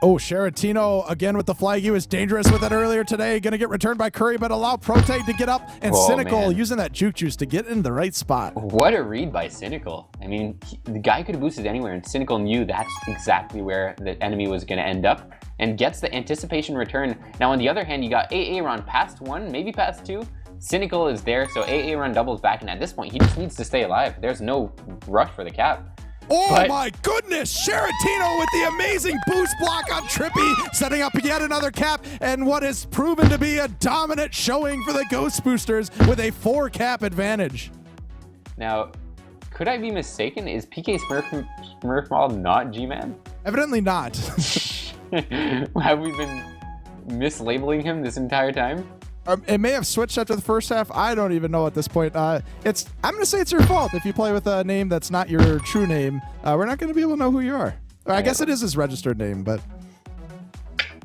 Oh, Shertino again with the flag. He was dangerous with it earlier today. Going to get returned by Curry, but allow Protag to get up, and Cynical using that juke juice to get in the right spot. What a read by Cynical. I mean, the guy could have boosted anywhere, and Cynical knew that's exactly where the enemy was going to end up and gets the anticipation return. Now, on the other hand, you got Ron past 1, maybe past 2. Cynical is there, so Ron doubles back, and at this point, he just needs to stay alive. There's no rush for the cap. Oh But- my goodness! Sharatino with the amazing boost block on Trippy, setting up yet another cap, and what has proven to be a dominant showing for the Ghost Boosters with a 4 cap advantage. Now, could I be mistaken? Is PK Smurfmall not G-Man? Evidently not. Have we been mislabeling him this entire time? It may have switched after the first half. I don't even know at this point. I'm going to say it's your fault if you play with a name that's not your true name. We're not going to be able to know who you are. I guess it is his registered name, but...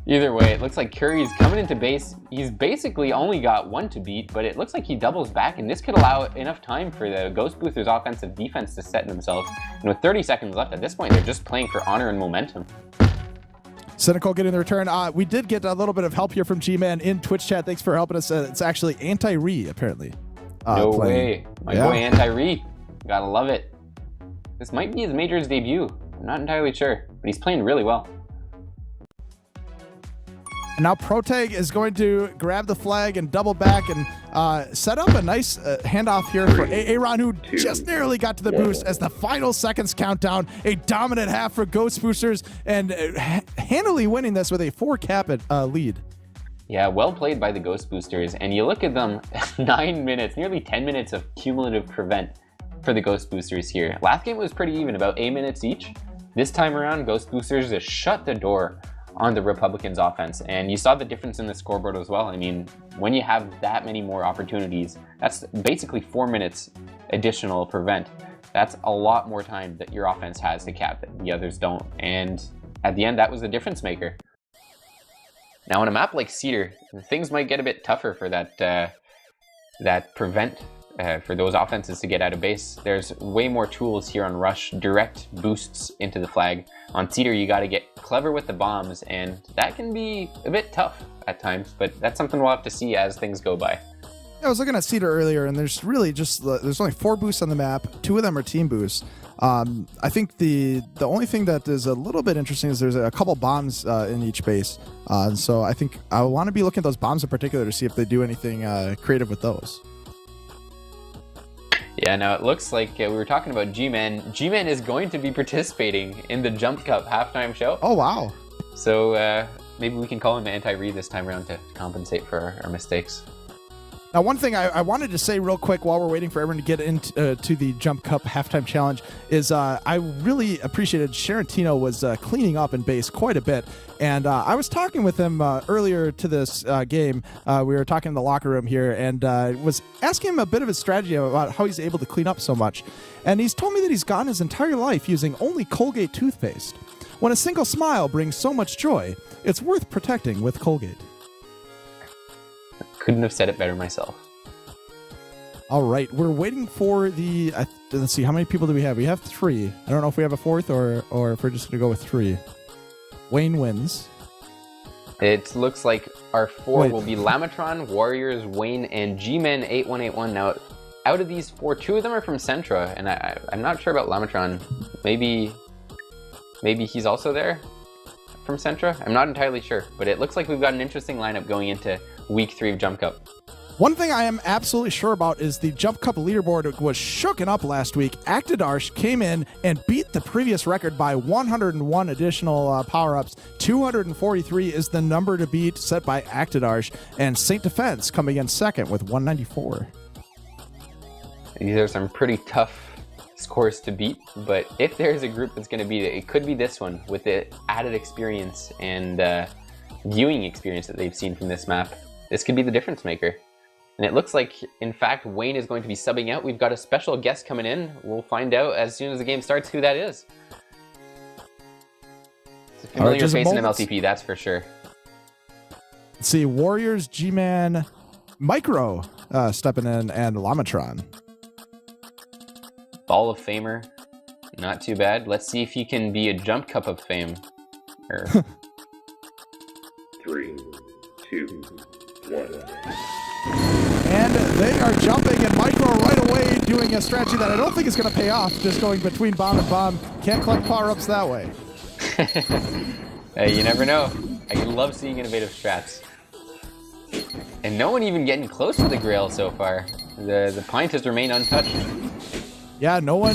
Either way, it looks like Curry's coming into base. He's basically only got 1 to beat, but it looks like he doubles back, and this could allow enough time for the Ghost Boosters' offensive defense to set themselves. And with 30 seconds left, at this point, they're just playing for honor and momentum. Cynical getting the return. We did get a little bit of help here from G-Man in Twitch chat. Thanks for helping us. It's actually Anti-Re, apparently. No playing. way. My boy Anti-Re. Gotta love it. This might be his Majors debut. I'm not entirely sure, but he's playing really well. And now Protag is going to grab the flag and double back and set up a nice handoff here for Aaron, who just narrowly got to the boost as the final seconds countdown. A dominant half for Ghost Boosters and handily winning this with a 4 cap lead. Yeah, well played by the Ghost Boosters. And you look at them, 9 minutes, nearly 10 minutes of cumulative prevent for the Ghost Boosters here. Last game was pretty even, about 8 minutes each. This time around, Ghost Boosters just shut the door on the Republicans offense, and you saw the difference in the scoreboard as well. I mean, when you have that many more opportunities, that's basically 4 minutes additional prevent. That's a lot more time that your offense has to cap that the others don't, and at the end, that was the difference maker. Now on a map like Cedar, things might get a bit tougher for that prevent for those offenses to get out of base. There's way more tools here on Rush, direct boosts into the flag. On Cedar, you got to get clever with the bombs, and that can be a bit tough at times, but that's something we'll have to see as things go by. I was looking at Cedar earlier, and there's really just there's only 4 boosts on the map. 2 of them are team boosts. I think the only thing that is a little bit interesting is there's a couple bombs in each base. So I think I want to be looking at those bombs in particular to see if they do anything creative with those. Yeah, now it looks like we were talking about G-Man. G-Man is going to be participating in the Jump Cup halftime show. Oh, wow. So maybe we can call him Anti-Re this time around to compensate for our mistakes. Now, one thing I wanted to say real quick while we're waiting for everyone to get into to the Jump Cup halftime challenge is I really appreciated Sharatino was cleaning up in base quite a bit. And I was talking with him earlier to this game. We were talking in the locker room here and was asking him a bit of his strategy about how he's able to clean up so much. And he's told me that he's gone his entire life using only Colgate toothpaste. When a single smile brings so much joy, it's worth protecting with Colgate. Couldn't have said it better myself. All right, we're waiting for the. Let's see, how many people do we have? We have 3. I don't know if we have a 4th or if we're just gonna go with 3. Wayne wins. It looks like our 4 will be Lamatron, Warriors, Wayne, and G-Man 8181. Now, out of these 4, 2 of them are from Centra, and I'm not sure about Lamatron. Maybe he's also there from Centra. I'm not entirely sure, but it looks like we've got an interesting lineup going into Week 3 of Jump Cup. One thing I am absolutely sure about is the Jump Cup leaderboard was shooken up last week. Actidarsh came in and beat the previous record by 101 additional power-ups. 243 is the number to beat set by Actidarsh, and Saint Defense coming in second with 194. These are some pretty tough scores to beat, but if there's a group that's going to beat it, it could be this one with the added experience and viewing experience that they've seen from this map. This could be the difference maker. And it looks like, in fact, Wayne is going to be subbing out. We've got a special guest coming in. We'll find out as soon as the game starts who that is. It's a familiar face in MLTP, that's for sure. Let's see, Warriors, G-Man, Micro stepping in, and Lamatron. Ball of Famer, not too bad. Let's see if he can be a Jump Cup of Fame. 3, 2, 1. And they are jumping, and Micro right away doing a strategy that I don't think is going to pay off, just going between bomb and bomb. Can't collect power-ups that way. You never know. I love seeing innovative strats. And no one even getting close to the Grail so far. The pint has remained untouched. Yeah, no one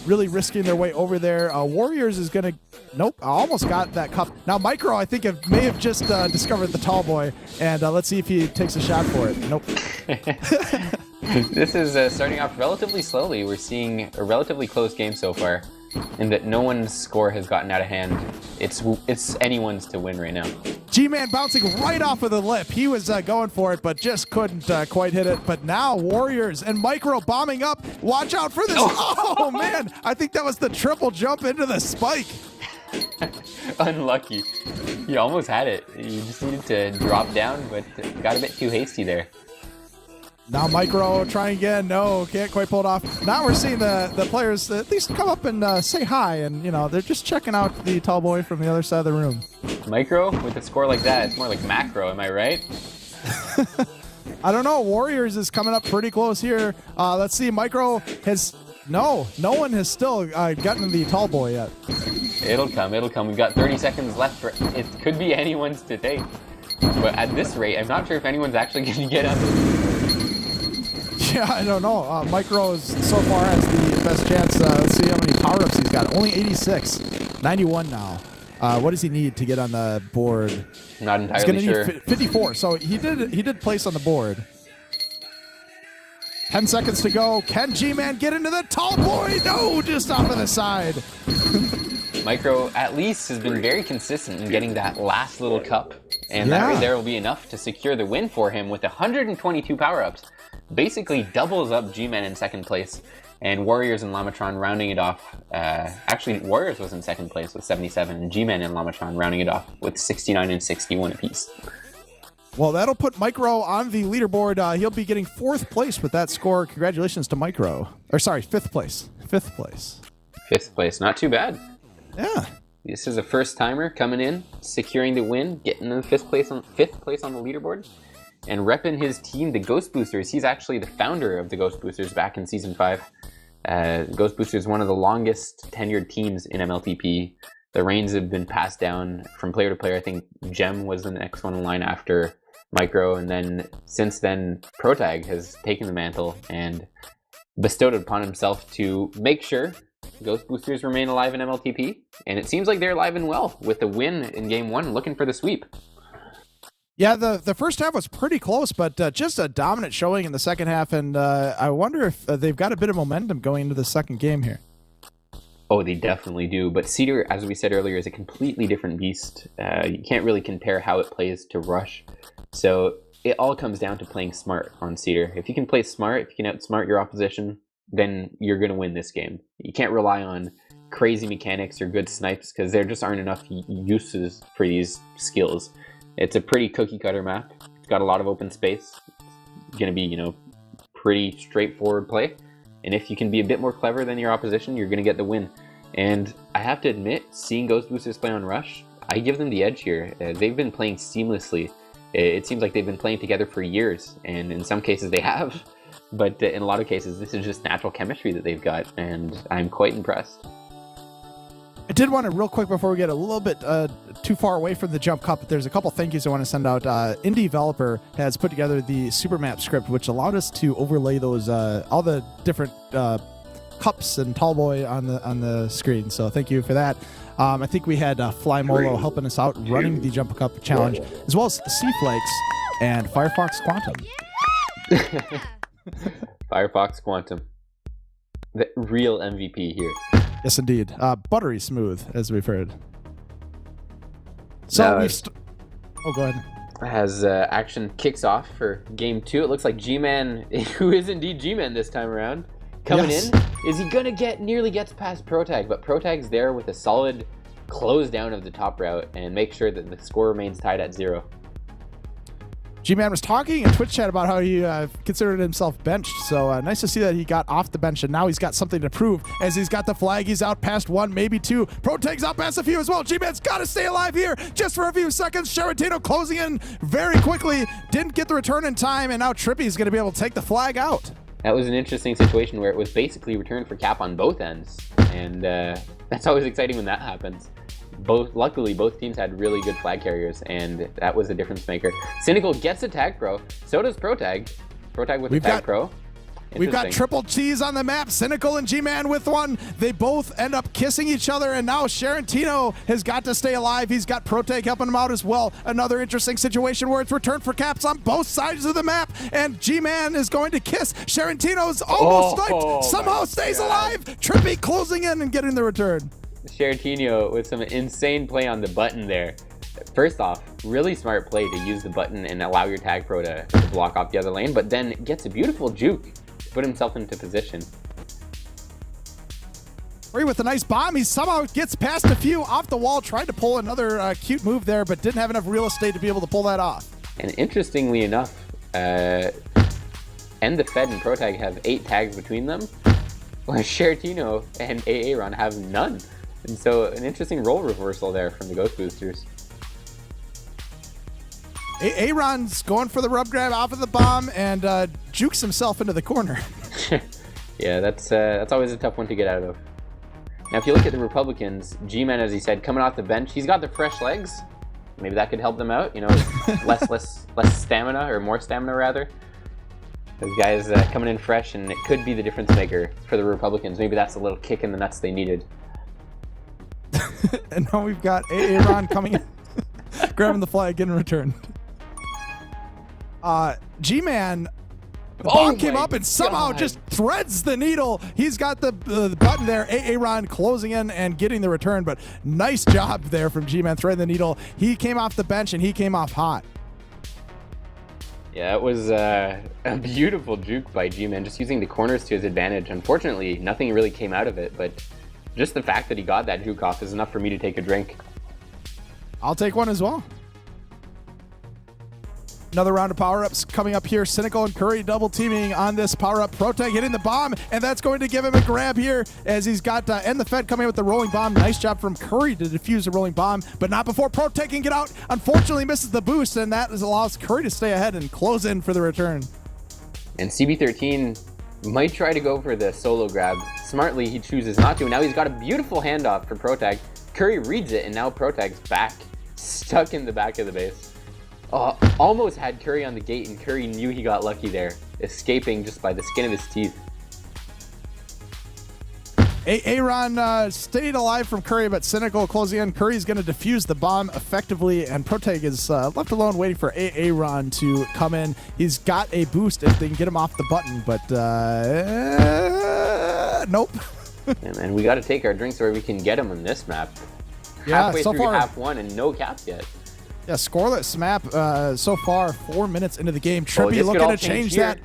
really risking their way over there. Warriors is going to, nope, almost got that cup. Now Micro, I think, may have just discovered the tall boy, and let's see if he takes a shot for it. Nope. This is starting off relatively slowly. We're seeing a relatively close game so far, in that no one's score has gotten out of hand. It's anyone's to win right now. G-Man bouncing right off of the lip. He was going for it, but just couldn't quite hit it. But now Warriors and Micro bombing up. Watch out for this. Oh, man. I think that was the triple jump into the spike. Unlucky. You almost had it. You just needed to drop down, but got a bit too hasty there. Now Micro trying again. No, can't quite pull it off. Now we're seeing the players at least come up and say hi, and they're just checking out the tall boy from the other side of the room. Micro with a score like that, it's more like macro. Am I right? I don't know. Warriors is coming up pretty close here. Let's see. Micro has no one has still gotten the tall boy yet. It'll come. We've got 30 seconds left. It could be anyone's to take. But at this rate, I'm not sure if anyone's actually going to get on the Yeah, I don't know. Micro so far has the best chance. Let's see how many power-ups he's got. Only 86. 91 now. What does he need to get on the board? Not He's entirely going sure. to need 54. So he did place on the board. 10 seconds to go. Can G-Man get into the tall boy? No, just off of the side. Micro at least has been very consistent in getting that last little cup. And that right there will be enough to secure the win for him with 122 power-ups. Basically doubles up G-Man in second place. And Warriors and Lamatron rounding it off. Actually, Warriors was in second place with 77. And G-Man and Lamatron rounding it off with 69 and 61 apiece. Well, that'll put Micro on the leaderboard. He'll be getting 4th place with that score. Congratulations to Micro. Or sorry, 5th place. 5th place. 5th place, not too bad. Yeah. This is a first timer coming in, securing the win, getting the 5th place on the leaderboard, and repping his team, the GhostBoosters. He's actually the founder of the GhostBoosters back in Season 5. GhostBoosters is one of the longest tenured teams in MLTP. The reins have been passed down from player to player. I think Gem was the next one in line after Micro, and then since then, Protag has taken the mantle and bestowed it upon himself to make sure GhostBoosters remain alive in MLTP, and it seems like they're alive and well with the win in Game 1, looking for the sweep. Yeah, the first half was pretty close, but just a dominant showing in the second half, and I wonder if they've got a bit of momentum going into the second game here. Oh, they definitely do, but Cedar, as we said earlier, is a completely different beast. You can't really compare how it plays to Rush, so it all comes down to playing smart on Cedar. If you can play smart, if you can outsmart your opposition, then you're going to win this game. You can't rely on crazy mechanics or good snipes because there just aren't enough uses for these skills. It's a pretty cookie cutter map. It's got a lot of open space. It's going to be, pretty straightforward play. And if you can be a bit more clever than your opposition, you're going to get the win. And I have to admit, seeing GhostBoosters play on Rush, I give them the edge here. They've been playing seamlessly. It seems like they've been playing together for years, and in some cases they have. But in a lot of cases, this is just natural chemistry that they've got, and I'm quite impressed. I did want to, real quick, before we get a little bit too far away from the Jump Cup, there's a couple thank yous I want to send out. Indie Developer has put together the Supermap script, which allowed us to overlay those all the different cups and Tallboy on the screen. So thank you for that. I think we had Fly Molo helping us out running the Jump Cup challenge, as well as Sea Flakes and Firefox Quantum. Firefox Quantum, the real MVP here. Yes, indeed. Buttery smooth, as we've heard. So go ahead. As action kicks off for Game 2, it looks like G-Man, who is indeed G-Man this time around, coming in. Is he gonna nearly gets past Protag, but Protag's there with a solid close down of the top route and make sure that the score remains tied at 0. G-Man was talking in Twitch chat about how he considered himself benched, so nice to see that he got off the bench, and now he's got something to prove as he's got the flag. He's out past 1, maybe 2. Protag's out past a few as well. G-Man's got to stay alive here just for a few seconds. Sherentino closing in very quickly. Didn't get the return in time, and now Trippy's going to be able to take the flag out. That was an interesting situation where it was basically return for cap on both ends, and that's always exciting when that happens. Luckily, both teams had really good flag carriers, and that was a difference maker. Cynical gets a tag pro. So does Protag. Protag with a tag pro. We've got Interesting. triple T's on the map. Cynical and G-Man with one. They both end up kissing each other, and now Sharantino has got to stay alive. He's got Protag helping him out as well. Another interesting situation where it's return for caps on both sides of the map, and G-Man is going to kiss. Sharantino's almost sniped. Somehow stays alive. Trippy closing in and getting the return. Sharantino with some insane play on the button there. First off, really smart play to use the button and allow your tag pro to block off the other lane, but then gets a beautiful juke to put himself into position. Curry with a nice bomb. He somehow gets past a few off the wall, tried to pull another cute move there, but didn't have enough real estate to be able to pull that off. And interestingly enough, End the Fed and Protag have 8 tags between them, while Sharantino and Aaron have none. And so an interesting role reversal there from the Ghost Boosters. Aaron's going for the rub grab off of the bomb and jukes himself into the corner. Yeah, that's always a tough one to get out of. Now, if you look at the Republicans, G-Man, as he said, coming off the bench, he's got the fresh legs. Maybe that could help them out. You know, less stamina, or more stamina rather. Those guys coming in fresh, and it could be the difference maker for the Republicans. Maybe that's a little kick in the nuts they needed. And now we've got Aaron coming in, grabbing the flag, getting returned. G-Man, the bomb came up and somehow just threads the needle. He's got the button there. Aaron closing in and getting the return, but nice job there from G-Man threading the needle. He came off the bench and he came off hot. Yeah, it was a beautiful juke by G-Man, just using the corners to his advantage. Unfortunately, nothing really came out of it, but just the fact that he got that juke off is enough for me to take a drink. I'll take one as well. Another round of power-ups coming up here. Cynical and Curry double teaming on this power-up. Protag hitting the bomb, and that's going to give him a grab here as he's got End the Fed coming in with the rolling bomb. Nice job from Curry to defuse the rolling bomb, but not before Protag can get out. Unfortunately misses the boost, and that allows Curry to stay ahead and close in for the return. And CB13 might try to go for the solo grab. Smartly, he chooses not to. Now he's got a beautiful handoff for Protag. Curry reads it, and now Protag's back, stuck in the back of the base. Almost had Curry on the gate, and Curry knew he got lucky there, escaping just by the skin of his teeth. Aaron stayed alive from Curry, but Cynical closing in. Curry's going to defuse the bomb effectively, and Protag is left alone waiting for Aaron to come in. He's got a boost if they can get him off the button, but nope. And we got to take our drinks where we can get them on this map. Yeah, halfway so through far, half one and no caps yet. Yeah, scoreless map so far, 4 minutes into the game. this Trippy could looking all to change change here. that.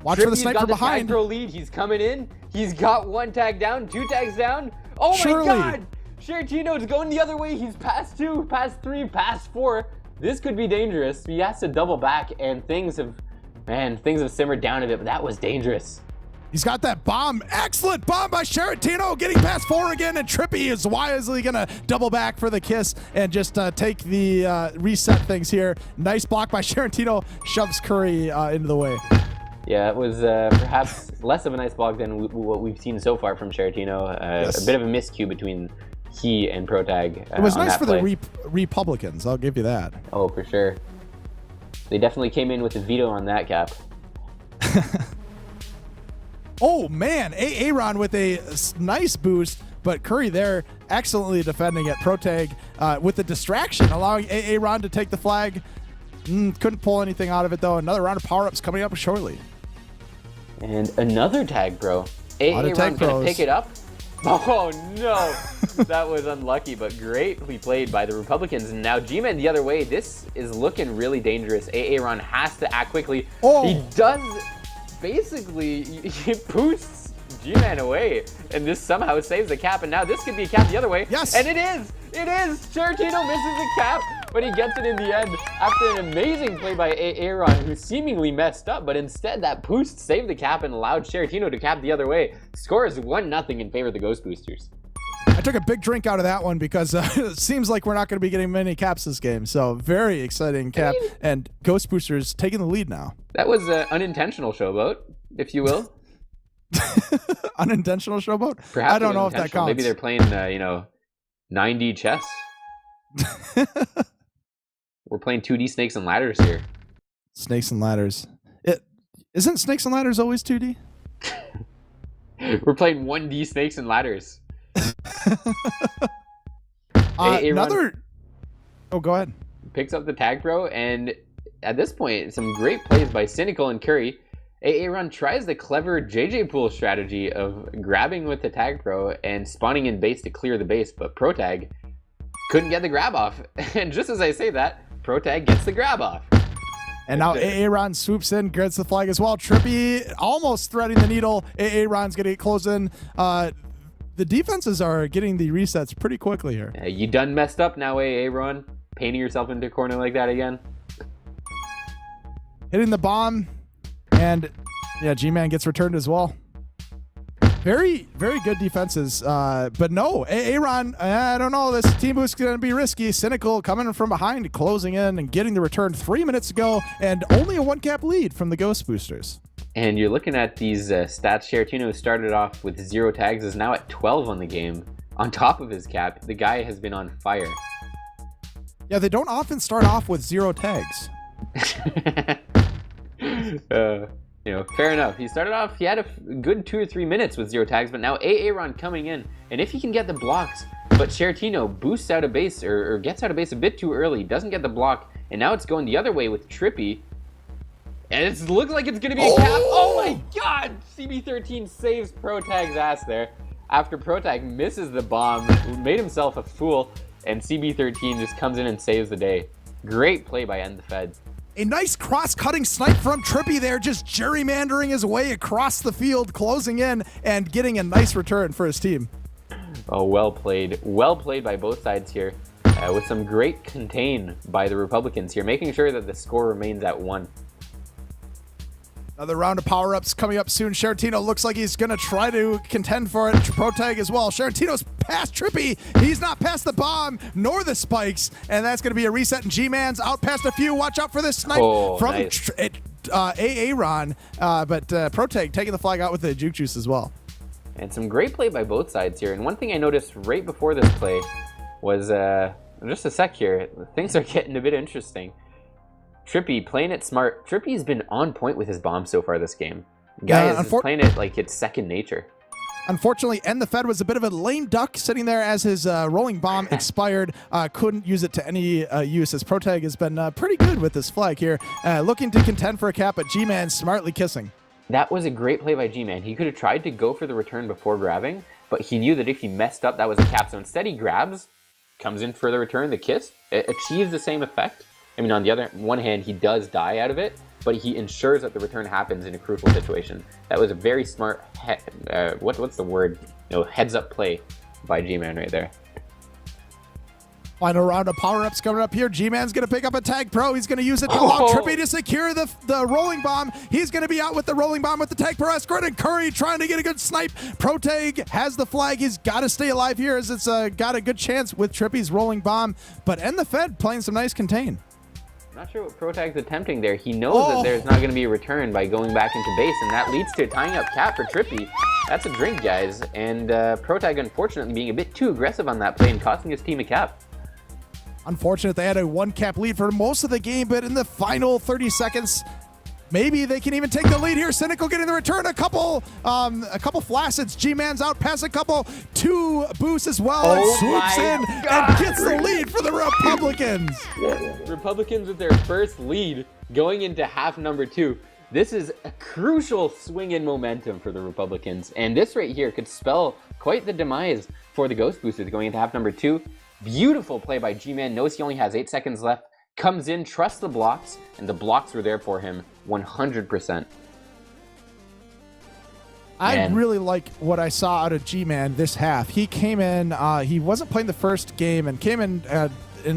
Watch for the Trippy's snipe got from the behind. tag pro lead. He's coming in. He's got 1 tag down, 2 tags down. Oh Surely. my god! Sharantino's going the other way. He's past 2, past 3, past 4. This could be dangerous. He has to double back, and things have simmered down a bit, but that was dangerous. He's got that bomb. Excellent bomb by Sharantino, getting past 4 again, and Trippy is wisely going to double back for the kiss and just take the reset things here. Nice block by Sharantino, shoves Curry into the way. Yeah, it was perhaps less of a nice block than what we've seen so far from Sharantino. Yes. A bit of a miscue between he and Protag. It was on nice that for play. the Republicans, I'll give you that. Oh, for sure. They definitely came in with a veto on that cap. Oh man, Aaron with a nice boost, but Curry there excellently defending it. Protag with the distraction, allowing Aaron to take the flag. Couldn't pull anything out of it though. Another round of power-ups coming up shortly. And another tag pro. Aaron's gonna pick it up. Oh no, that was unlucky, but greatly played by the Republicans. And now G-Man the other way. This is looking really dangerous. Aaron has to act quickly. Oh. He does. Basically, he boosts G-Man away, and this somehow saves the cap, and now this could be a cap the other way. Yes! And it is! It is! Sharantino misses the cap, but he gets it in the end after an amazing play by Aaron, who seemingly messed up, but instead that boost saved the cap and allowed Sharantino to cap the other way. Score is 1-0 in favor of the Ghost Boosters. I took a big drink out of that one because it seems like we're not going to be getting many caps this game. So very exciting cap, and Ghost Boosters taking the lead now. That was an unintentional showboat, if you will. Unintentional showboat? Perhaps I don't know if that unintentional. counts. Maybe they're playing, 9D chess. We're playing 2D snakes and ladders here. Snakes and ladders. Isn't Snakes and Ladders always 2D? We're playing 1D snakes and ladders. Aaron Oh, go ahead. picks up the tag pro, and at this point, some great plays by Cynical and Curry. Aaron tries the clever JJ Pool strategy of grabbing with the tag pro and spawning in base to clear the base, but Protag couldn't get the grab off. And just as I say that, Protag gets the grab off. And now Aaron swoops in, gets the flag as well. Trippy almost threading the needle. Aaron's going to get close in. The defenses are getting the resets pretty quickly here. You done messed up now, Aaron. Painting yourself into a corner like that again. Hitting the bomb. And yeah, G-Man gets returned as well. Very, very good defenses. But no, Aaron, I don't know. This team boost is going to be risky. Cynical coming from behind, closing in and getting the return 3 minutes ago. And only a 1-cap lead from the Ghost Boosters. And you're looking at these stats. Sharatino started off with 0 tags, is now at 12 on the game. On top of his cap, the guy has been on fire. Yeah, they don't often start off with 0 tags. Fair enough. He started off, he had a good 2 or 3 minutes with 0 tags, but now Aaron coming in. And if he can get the blocks, but Sharatino boosts out of base or gets out of base a bit too early, doesn't get the block, and now it's going the other way with Trippy. And it looks like it's going to be a cap. Oh my god! CB13 saves Protag's ass there. After Protag misses the bomb, made himself a fool, and CB13 just comes in and saves the day. Great play by End the Fed. A nice cross-cutting snipe from Trippy there, just gerrymandering his way across the field, closing in, and getting a nice return for his team. Oh, well played. Well played by both sides here, with some great contain by the Republicans here, making sure that the score remains at 1. Another round of power-ups coming up soon. Sharatino looks like he's going to try to contend for it. Protag as well. Sharatino's past Trippy. He's not past the bomb nor the spikes. And that's going to be a reset. And G-Man's out past a few. Watch out for this snipe from nice. Aaron. But Protag taking the flag out with the juke juice as well. And some great play by both sides here. And one thing I noticed right before this play was, just a sec here, things are getting a bit interesting. Trippy playing it smart. Trippy's been on point with his bomb so far this game. Guy is playing it like it's second nature. Unfortunately, End the Fed was a bit of a lame duck sitting there as his rolling bomb expired. Couldn't use it to any use, as Protag has been pretty good with this flag here. Looking to contend for a cap, but G-Man smartly kissing. That was a great play by G-Man. He could have tried to go for the return before grabbing, but he knew that if he messed up, that was a cap. So instead he grabs, comes in for the return, the kiss. It achieves the same effect. I mean, on the other one hand, he does die out of it, but he ensures that the return happens in a crucial situation. That was a very smart, what's the word? Heads up play by G-Man right there. Final round of power-ups coming up here. G-Man's going to pick up a tag pro. He's going to use it to allow Trippy to secure the rolling bomb. He's going to be out with the rolling bomb with the tag pro escort, and Curry trying to get a good snipe. Protag has the flag. He's got to stay alive here, as it's got a good chance with Trippy's rolling bomb. But End the Fed playing some nice contain. Not sure what Protag's attempting there. He knows that there's not going to be a return by going back into base, and that leads to tying up cap for Trippy. That's a drink, guys. And Protag, unfortunately, being a bit too aggressive on that play and costing his team a cap. Unfortunate, they had a 1-cap lead for most of the game, but in the final 30 seconds, maybe they can even take the lead here. Cynical getting the return. A couple flaccid. G-Man's out past a couple. 2 boosts as well. And swoops in and gets the lead for the Republicans. Republicans with their first lead going into half number 2. This is a crucial swing in momentum for the Republicans. And this right here could spell quite the demise for the Ghost Boosters going into half number 2. Beautiful play by G-Man. Knows he only has 8 seconds left. Comes in, trusts the blocks, and the blocks were there for him 100%. I really like what I saw out of G-Man this half. He came in, he wasn't playing the first game, and came in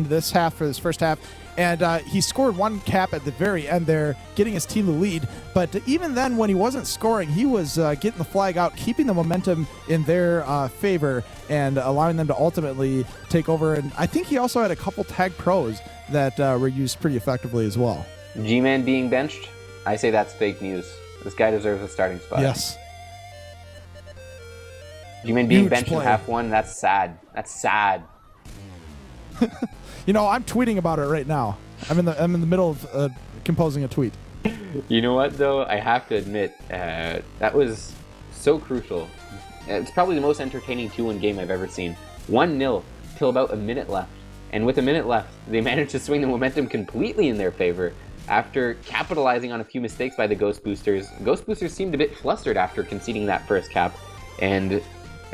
this half for his first half, and he scored 1 cap at the very end there, getting his team the lead. But even then, when he wasn't scoring, he was getting the flag out, keeping the momentum in their favor, and allowing them to ultimately take over. And I think he also had a couple tag pros that were used pretty effectively as well. G-Man being benched? I say that's fake news. This guy deserves a starting spot. Yes. G-Man being benched in half 1, that's sad. That's sad. I'm tweeting about it right now. I'm in the middle of composing a tweet. You know what, though? I have to admit, that was so crucial. It's probably the most entertaining 2-1 game I've ever seen. 1-0 till about a minute left. And with a minute left, they managed to swing the momentum completely in their favor after capitalizing on a few mistakes by the GhostBoosters. GhostBoosters seemed a bit flustered after conceding that first cap, and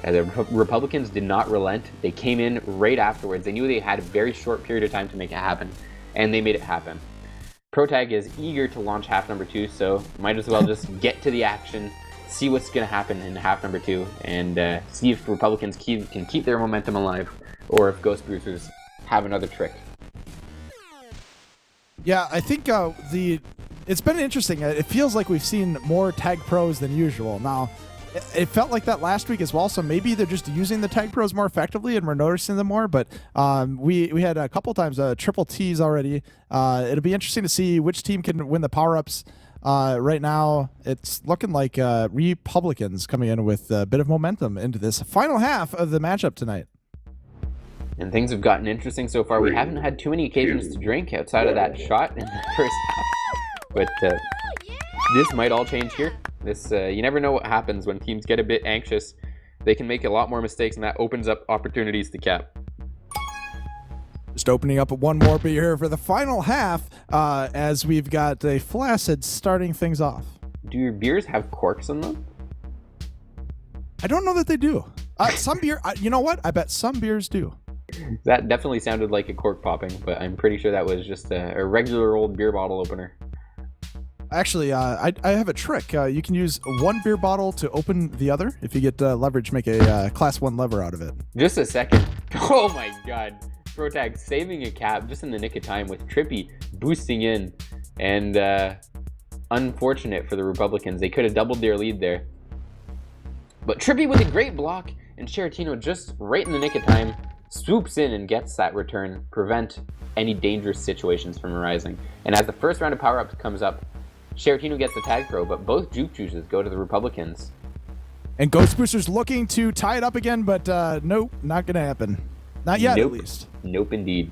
the Republicans did not relent. They came in right afterwards. They knew they had a very short period of time to make it happen, and they made it happen. Protag is eager to launch half number 2, so might as well just get to the action, see what's going to happen in half number 2, and see if Republicans can keep their momentum alive, or if GhostBoosters have another trick. Yeah, I think it's been interesting. It feels like we've seen more tag pros than usual. Now, it felt like that last week as well, so maybe they're just using the tag pros more effectively and we're noticing them more, but we had a couple times triple T's already. It'll be interesting to see which team can win the power-ups. Right now, it's looking like RePublicans coming in with a bit of momentum into this final half of the matchup tonight. And things have gotten interesting so far. We haven't had too many occasions to drink outside of that shot in the first half. But this might all change here. You never know what happens when teams get a bit anxious. They can make a lot more mistakes, and that opens up opportunities to cap. Just opening up one more beer for the final half as we've got a Flaccid starting things off. Do your beers have corks in them? I don't know that they do. Some beer, you know what? I bet some beers do. That definitely sounded like a cork popping, but I'm pretty sure that was just a regular old beer bottle opener. Actually, I have a trick. You can use one beer bottle to open the other. If you get leverage, make a class 1 lever out of it. Just a second. Oh my god. Protag saving a cap just in the nick of time with Trippy boosting in. And unfortunate for the Republicans. They could have doubled their lead there. But Trippy with a great block, and Sheratino just right in the nick of time swoops in and gets that return, prevent any dangerous situations from arising. And as the first round of power-ups comes up, Sheratino gets the tag throw, but both juke juices go to the Republicans. And GhostBoosters looking to tie it up again, but nope, not going to happen. Not yet, Nope. at least. Nope, indeed.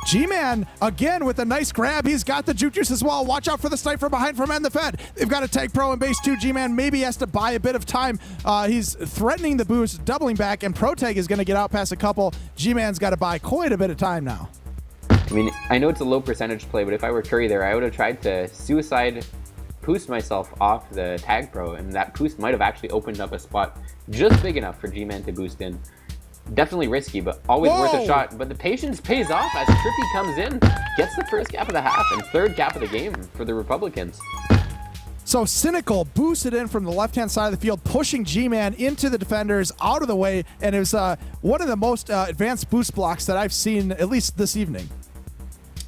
G-Man, again, with a nice grab. He's got the juke juice as well. Watch out for the snipe from behind from End the Fed. They've got a tag pro in base 2. G-Man maybe has to buy a bit of time. He's threatening the boost, doubling back, and Protag is going to get out past a couple. G-Man's got to buy quite a bit of time now. I mean, I know it's a low percentage play, but if I were Curry there, I would have tried to suicide boost myself off the tag pro, and that boost might have actually opened up a spot just big enough for G-Man to boost in. Definitely risky, but always worth a shot. But the patience pays off as Trippy comes in, gets the first cap of the half and third cap of the game for the Republicans. So Cynical boosted in from the left-hand side of the field, pushing G-Man into the defenders, out of the way, and it was one of the most advanced boost blocks that I've seen, at least this evening.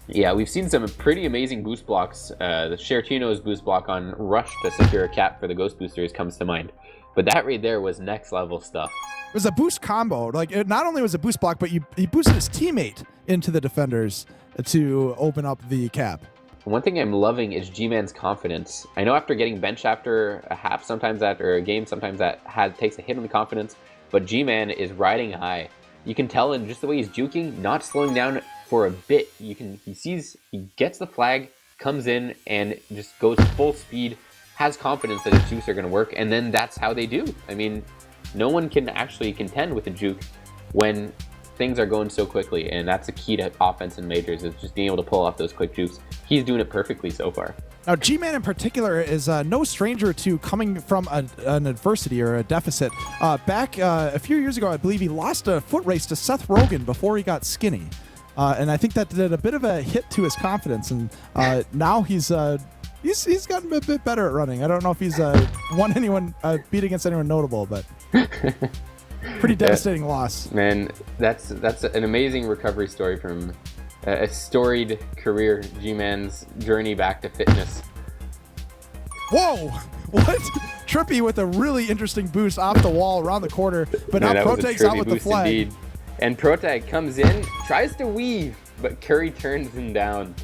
Yeah, we've seen some pretty amazing boost blocks. The Sheratino's boost block on Rush to secure a cap for the GhostBoosters comes to mind. But that right there was next level stuff. It was a boost combo. Like, it not only was a boost block, but he boosted his teammate into the defenders to open up the cap. One thing I'm loving is G-Man's confidence. I know after getting benched after a half, sometimes after a game, sometimes that takes a hit on the confidence, but G-Man is riding high. You can tell in just the way he's juking, not slowing down for a bit. He gets the flag, comes in, and just goes full speed, has confidence that his jukes are going to work, and then that's how they do. I mean, no one can actually contend with a juke when things are going so quickly, and that's the key to offense in majors, is just being able to pull off those quick jukes. He's doing it perfectly so far. Now, G-Man in particular is no stranger to coming from an adversity or a deficit. Back a few years ago, I believe he lost a foot race to Seth Rogen before he got skinny. And I think that did a bit of a hit to his confidence, and now he's gotten a bit better at running. I don't know if he's won anyone, beat against anyone notable, but pretty devastating loss. Man, that's an amazing recovery story from a storied career, G-Man's journey back to fitness. Whoa! What? Trippy with a really interesting boost off the wall around the corner, but now Protag's out with the flag. Indeed. And Protag comes in, tries to weave, but Curry turns him down.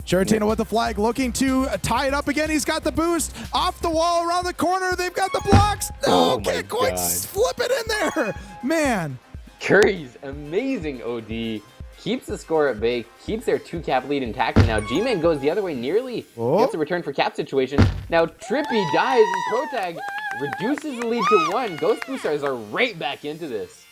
Sheratino with the flag, looking to tie it up again. He's got the boost off the wall around the corner. They've got the blocks. No, can't quite flip it in there. Man. Curry's amazing OD keeps the score at bay, keeps their 2-cap lead intact, and now G-Man goes the other way, nearly gets a return for cap situation. Now Trippy dies, and Protag reduces the lead to 1. GhostBoosters are right back into this.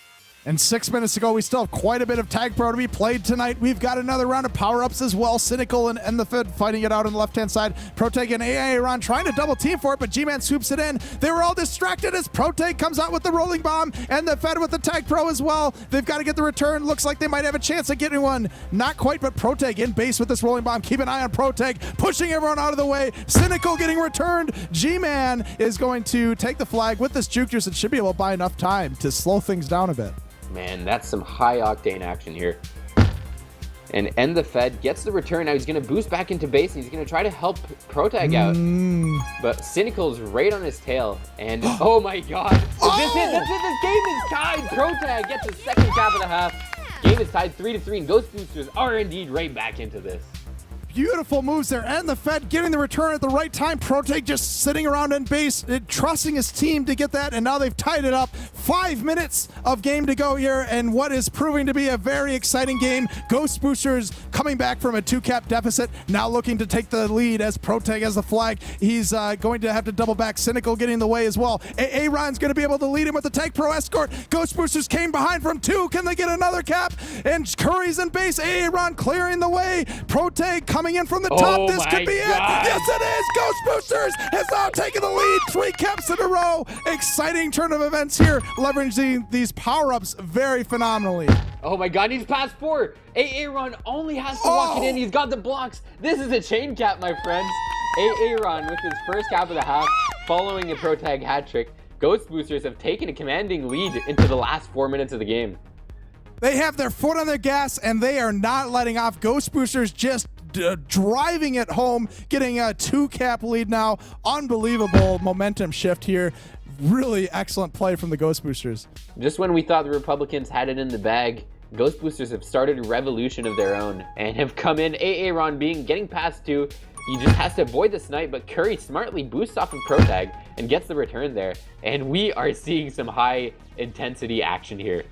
And 6 minutes to go, we still have quite a bit of Tag Pro to be played tonight. We've got another round of power-ups as well. Cynical and the Fed fighting it out on the left-hand side. Protag and Aaron trying to double team for it, but G-Man swoops it in. They were all distracted as Protag comes out with the rolling bomb and the Fed with the Tag Pro as well. They've got to get the return. Looks like they might have a chance of getting one. Not quite, but Protag in base with this rolling bomb. Keep an eye on Protag, pushing everyone out of the way. Cynical getting returned. G-Man is going to take the flag with this juke juice and should be able to buy enough time to slow things down a bit. Man, that's some high-octane action here. And End the Fed gets the return. Now he's going to boost back into base, and he's going to try to help Protag out. But Cynical's right on his tail. And, oh my god. This game is tied. Protag gets his second cap of the half. Game is tied 3-3, and GhostBoosters are indeed right back into this. Beautiful moves there, and the Fed getting the return at the right time. Protag just sitting around in base, trusting his team to get that, and now they've tied it up. 5 minutes of game to go here, and what is proving to be a very exciting game. GhostBoosters coming back from a 2-cap deficit, now looking to take the lead as Protag has the flag. He's going to have to double back. Cynical getting in the way as well. Aaron's going to be able to lead him with the Tag Pro escort. GhostBoosters came behind from 2. Can they get another cap? And Curry's in base. Aaron clearing the way. Protag coming in from the top. This could be it. Yes, it is. GhostBoosters has now taken the lead. 3 caps in a row. Exciting turn of events here, leveraging these power-ups very phenomenally. Oh my god, he's past 4. Aaron only has to walk it in. He's got the blocks. This is a chain cap, my friends. Aaron with his first cap of the half, following a Protag hat trick. GhostBoosters have taken a commanding lead into the last 4 minutes of the game. They have their foot on the gas, and they are not letting off. GhostBoosters just driving it home, getting a 2-cap lead now. Unbelievable momentum shift here. Really excellent play from the GhostBoosters. Just when we thought the Republicans had it in the bag, GhostBoosters have started a revolution of their own and have come in. Aaron getting past 2. He just has to avoid the snipe, but Curry smartly boosts off of Protag and gets the return there. And we are seeing some high intensity action here.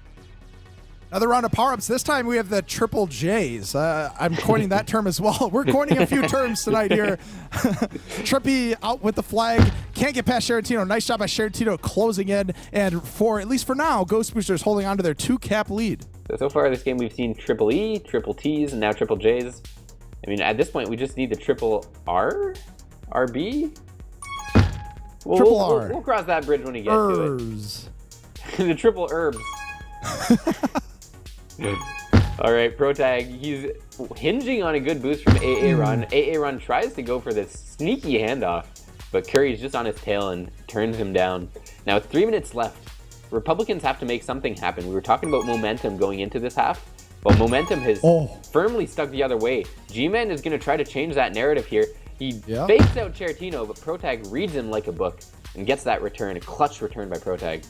Another round of power-ups. This time we have the triple J's. I'm coining that term as well. We're coining a few terms tonight here. Trippy out with the flag. Can't get past Sherantino. Nice job by Sherantino closing in. And at least for now, GhostBoosters holding on to their 2-cap lead. So far this game we've seen triple E, triple T's, and now triple J's. I mean, at this point we just need the triple R? RB? Triple R. We'll cross that bridge when we get to it. The triple herbs. All right, Protag, he's hinging on a good boost from Aaron. Aaron tries to go for this sneaky handoff, but Curry's just on his tail and turns him down. Now 3 minutes left. Republicans have to make something happen. We were talking about momentum going into this half. Well, momentum has firmly stuck the other way. G-Man is going to try to change that narrative here. He fakes out Chertino, but Protag reads him like a book and gets that return, a clutch return by Protag.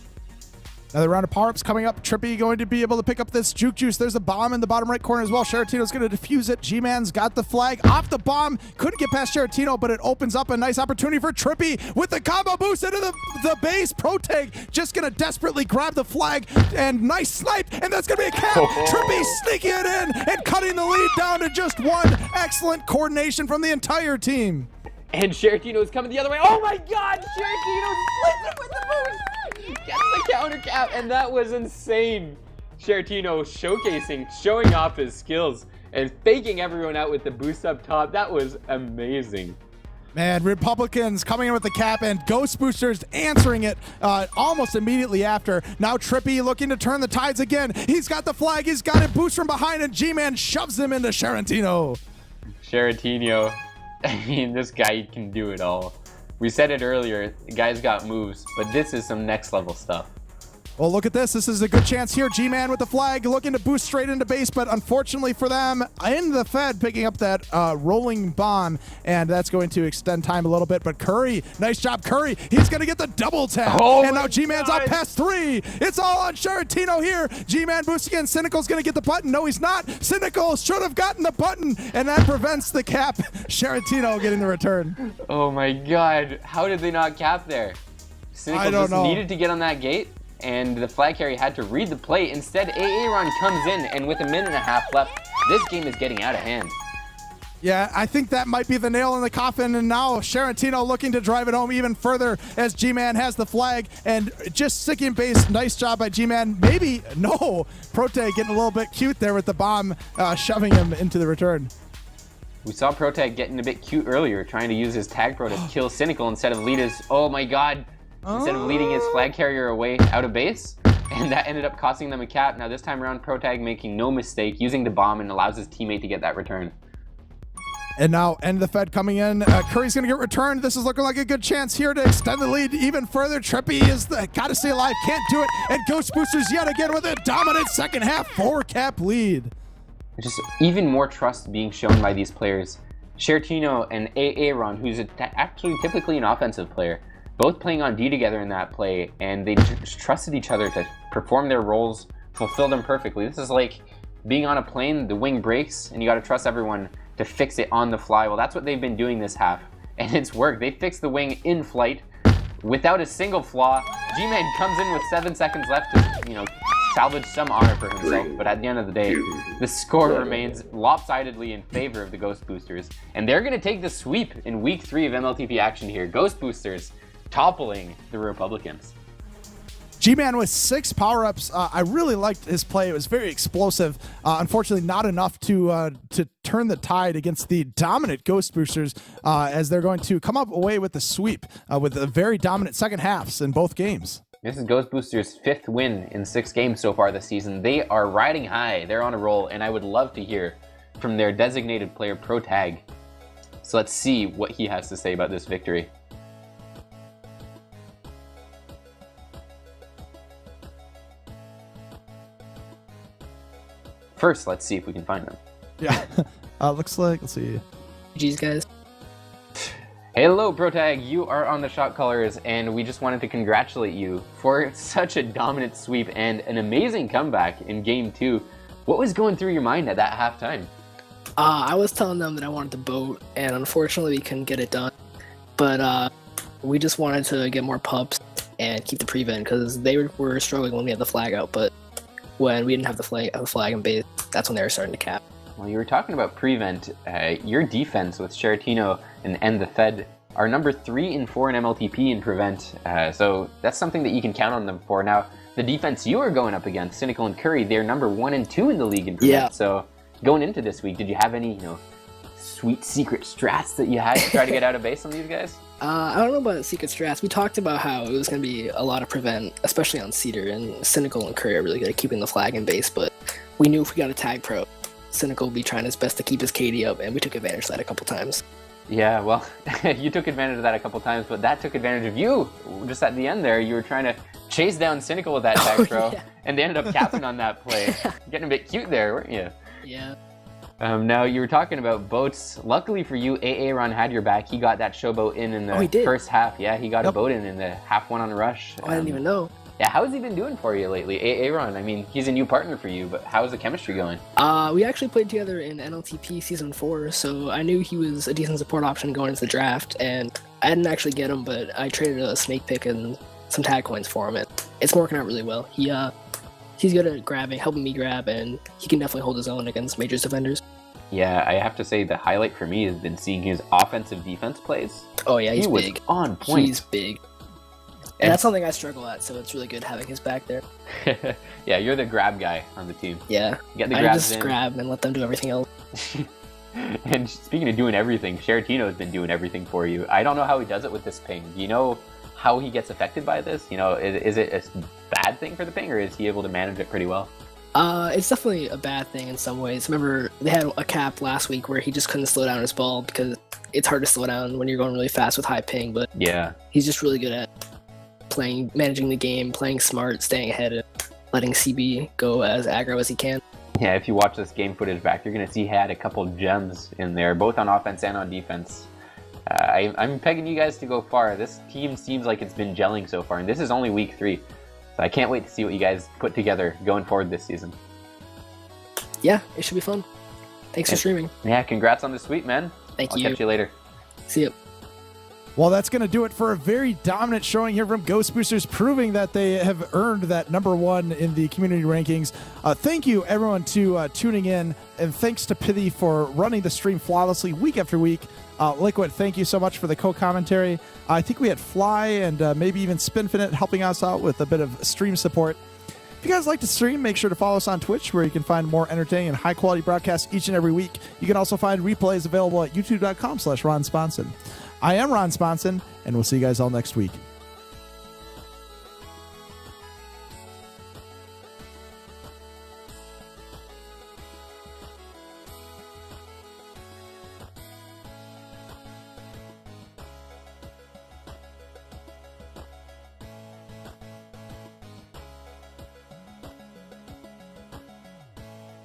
Another round of power-ups coming up. Trippy going to be able to pick up this juke juice. There's a bomb in the bottom right corner as well. Sherantino's going to defuse it. G-Man's got the flag off the bomb. Couldn't get past Sherantino, but it opens up a nice opportunity for Trippy with the combo boost into the base. Protag just going to desperately grab the flag and nice snipe, and that's going to be a cap. Trippy sneaking it in and cutting the lead down to just 1. Excellent coordination from the entire team. And Sherantino is coming the other way. Oh my god, Sherantino splits it with the boost. Gets the counter cap, and that was insane. Sherantino showing off his skills and faking everyone out with the boost up top. That was amazing. Man, RePublicans coming in with the cap, and GhostBoosters answering it almost immediately after. Now Trippy looking to turn the tides again. He's got the flag. He's got it boost from behind, and G-Man shoves him into Sherantino. Sherantino. I mean, this guy can do it all. We said it earlier, the guy's got moves, but this is some next level stuff. Well, look at this. This is a good chance here. G-Man with the flag looking to boost straight into base, but unfortunately for them, in the Fed picking up that rolling bomb, and that's going to extend time a little bit. But Curry, nice job, Curry. He's going to get the double tap. And now G-Man's up past 3. It's all on Sherantino here. G-Man boosts again. Cynical's going to get the button. No, he's not. Cynical should have gotten the button, and that prevents the cap. Sherantino getting the return. Oh my god. How did they not cap there? Cynical I don't just know. Needed to get on that gate, and the flag carrier had to read the play. Instead, Aaron comes in, and with a minute and a half left, this game is getting out of hand. Yeah, I think that might be the nail in the coffin, and now Sharantino looking to drive it home even further as G-Man has the flag, and just sticking base. Nice job by G-Man. Maybe, no, Prote getting a little bit cute there with the bomb, shoving him into the return. We saw Protag getting a bit cute earlier, trying to use his tag pro to kill Cynical instead of lead his, oh my god, instead of leading his flag carrier away out of base. And that ended up costing them a cap. Now this time around, Protag making no mistake, using the bomb, and allows his teammate to get that return. And now End the Fed coming in. Curry's going to get returned. This is looking like a good chance here to extend the lead even further. Trippy is got to stay alive, can't do it. And GhostBoosters yet again with a dominant second half 4-cap lead. Just even more trust being shown by these players. Sharantino and Aaron, who's actually typically an offensive player, both playing on D together in that play, and they just trusted each other to perform their roles, fulfill them perfectly. This is like being on a plane, the wing breaks, and you got to trust everyone to fix it on the fly. Well, that's what they've been doing this half, and it's worked. They fixed the wing in flight without a single flaw. G-Man comes in with 7 seconds left to, salvage some honor for himself, but at the end of the day, the score remains lopsidedly in favor of the GhostBoosters, and they're going to take the sweep in week 3 of MLTP action here. GhostBoosters toppling the Republicans. G-Man with 6 power-ups. I really liked his play. It was very explosive. Unfortunately, not enough to turn the tide against the dominant GhostBoosters as they're going to come up away with the sweep with a very dominant second halves in both games. This is GhostBoosters' 5th win in 6 games so far this season. They are riding high. They're on a roll, and I would love to hear from their designated player, Protag. So let's see what he has to say about this victory. First, let's see if we can find them. Yeah, looks like, let's see. GG's, guys. Hello, Protag. You are on the ShotCallers, and we just wanted to congratulate you for such a dominant sweep and an amazing comeback in Game 2. What was going through your mind at that halftime? I was telling them that I wanted to boat, and unfortunately we couldn't get it done. But we just wanted to get more pups and keep the prevent, because they were struggling when we had the flag out, but when we didn't have the flag in base, that's when they were starting to cap. Well, you were talking about prevent. Your defense with Sharantino and End the Fed are number 3 and 4 in MLTP in prevent. So that's something that you can count on them for. Now, the defense you were going up against, Cynical and Curry, they're number 1 and 2 in the league in prevent. Yeah. So going into this week, did you have any, sweet secret strats that you had to try to get out of base on these guys? I don't know about secret strats. We talked about how it was going to be a lot of prevent, especially on Cedar, and Cynical and Curry are really good at keeping the flag in base, but we knew if we got a tag pro, Cynical would be trying his best to keep his KD up, and we took advantage of that a couple times. Yeah, well, you took advantage of that a couple times, but that took advantage of you. Just at the end there, you were trying to chase down Cynical with that tag throw, yeah. And they ended up capping on that play. Getting a bit cute there, weren't you? Yeah. Now, you were talking about boats. Luckily for you, Aaron had your back. He got that showboat in the first half. Yeah, he got a boat in the half one on a rush. Oh, I didn't even know. Yeah, how's he been doing for you lately? Aaron, I mean, he's a new partner for you, but how's the chemistry going? We actually played together in MLTP Season 4, so I knew he was a decent support option going into the draft, and I didn't actually get him, but I traded a snake pick and some tag coins for him, and it's working out really well. He's good at grabbing, helping me grab, and he can definitely hold his own against Majors defenders. Yeah, I have to say the highlight for me has been seeing his offensive defense plays. Oh yeah, he's he big. Was on point. He's big. And that's something I struggle at, so it's really good having his back there. Yeah, you're the grab guy on the team. Yeah, Get the I grabs just in. grab and let them do everything else. And speaking of doing everything, Sharantino's been doing everything for you. I don't know how he does it with this ping. Do you know how he gets affected by this? Is it a bad thing for the ping, or is he able to manage it pretty well? It's definitely a bad thing in some ways. Remember, they had a cap last week where he just couldn't slow down his ball because it's hard to slow down when you're going really fast with high ping, but yeah, he's just really good at managing the game, playing smart, staying ahead, and letting CB go as aggro as he can. Yeah, if you watch this game footage back, you're going to see he had a couple gems in there, both on offense and on defense. I'm pegging you guys to go far. This team seems like it's been gelling so far, and this is only week 3. So I can't wait to see what you guys put together going forward this season. Yeah, it should be fun. Thanks for streaming. Yeah, congrats on the sweep, man. Thank I'll you. catch you later. See ya. Well, that's going to do it for a very dominant showing here from GhostBoosters, proving that they have earned that #1 in the community rankings. Thank you, everyone, to tuning in, and thanks to Pithy for running the stream flawlessly week after week. Liquid, thank you so much for the co-commentary. I think we had Fly and maybe even Spinfinite helping us out with a bit of stream support. If you guys like to stream, make sure to follow us on Twitch, where you can find more entertaining and high-quality broadcasts each and every week. You can also find replays available at youtube.com/RonSponson. I am Ron Sponson, and we'll see you guys all next week.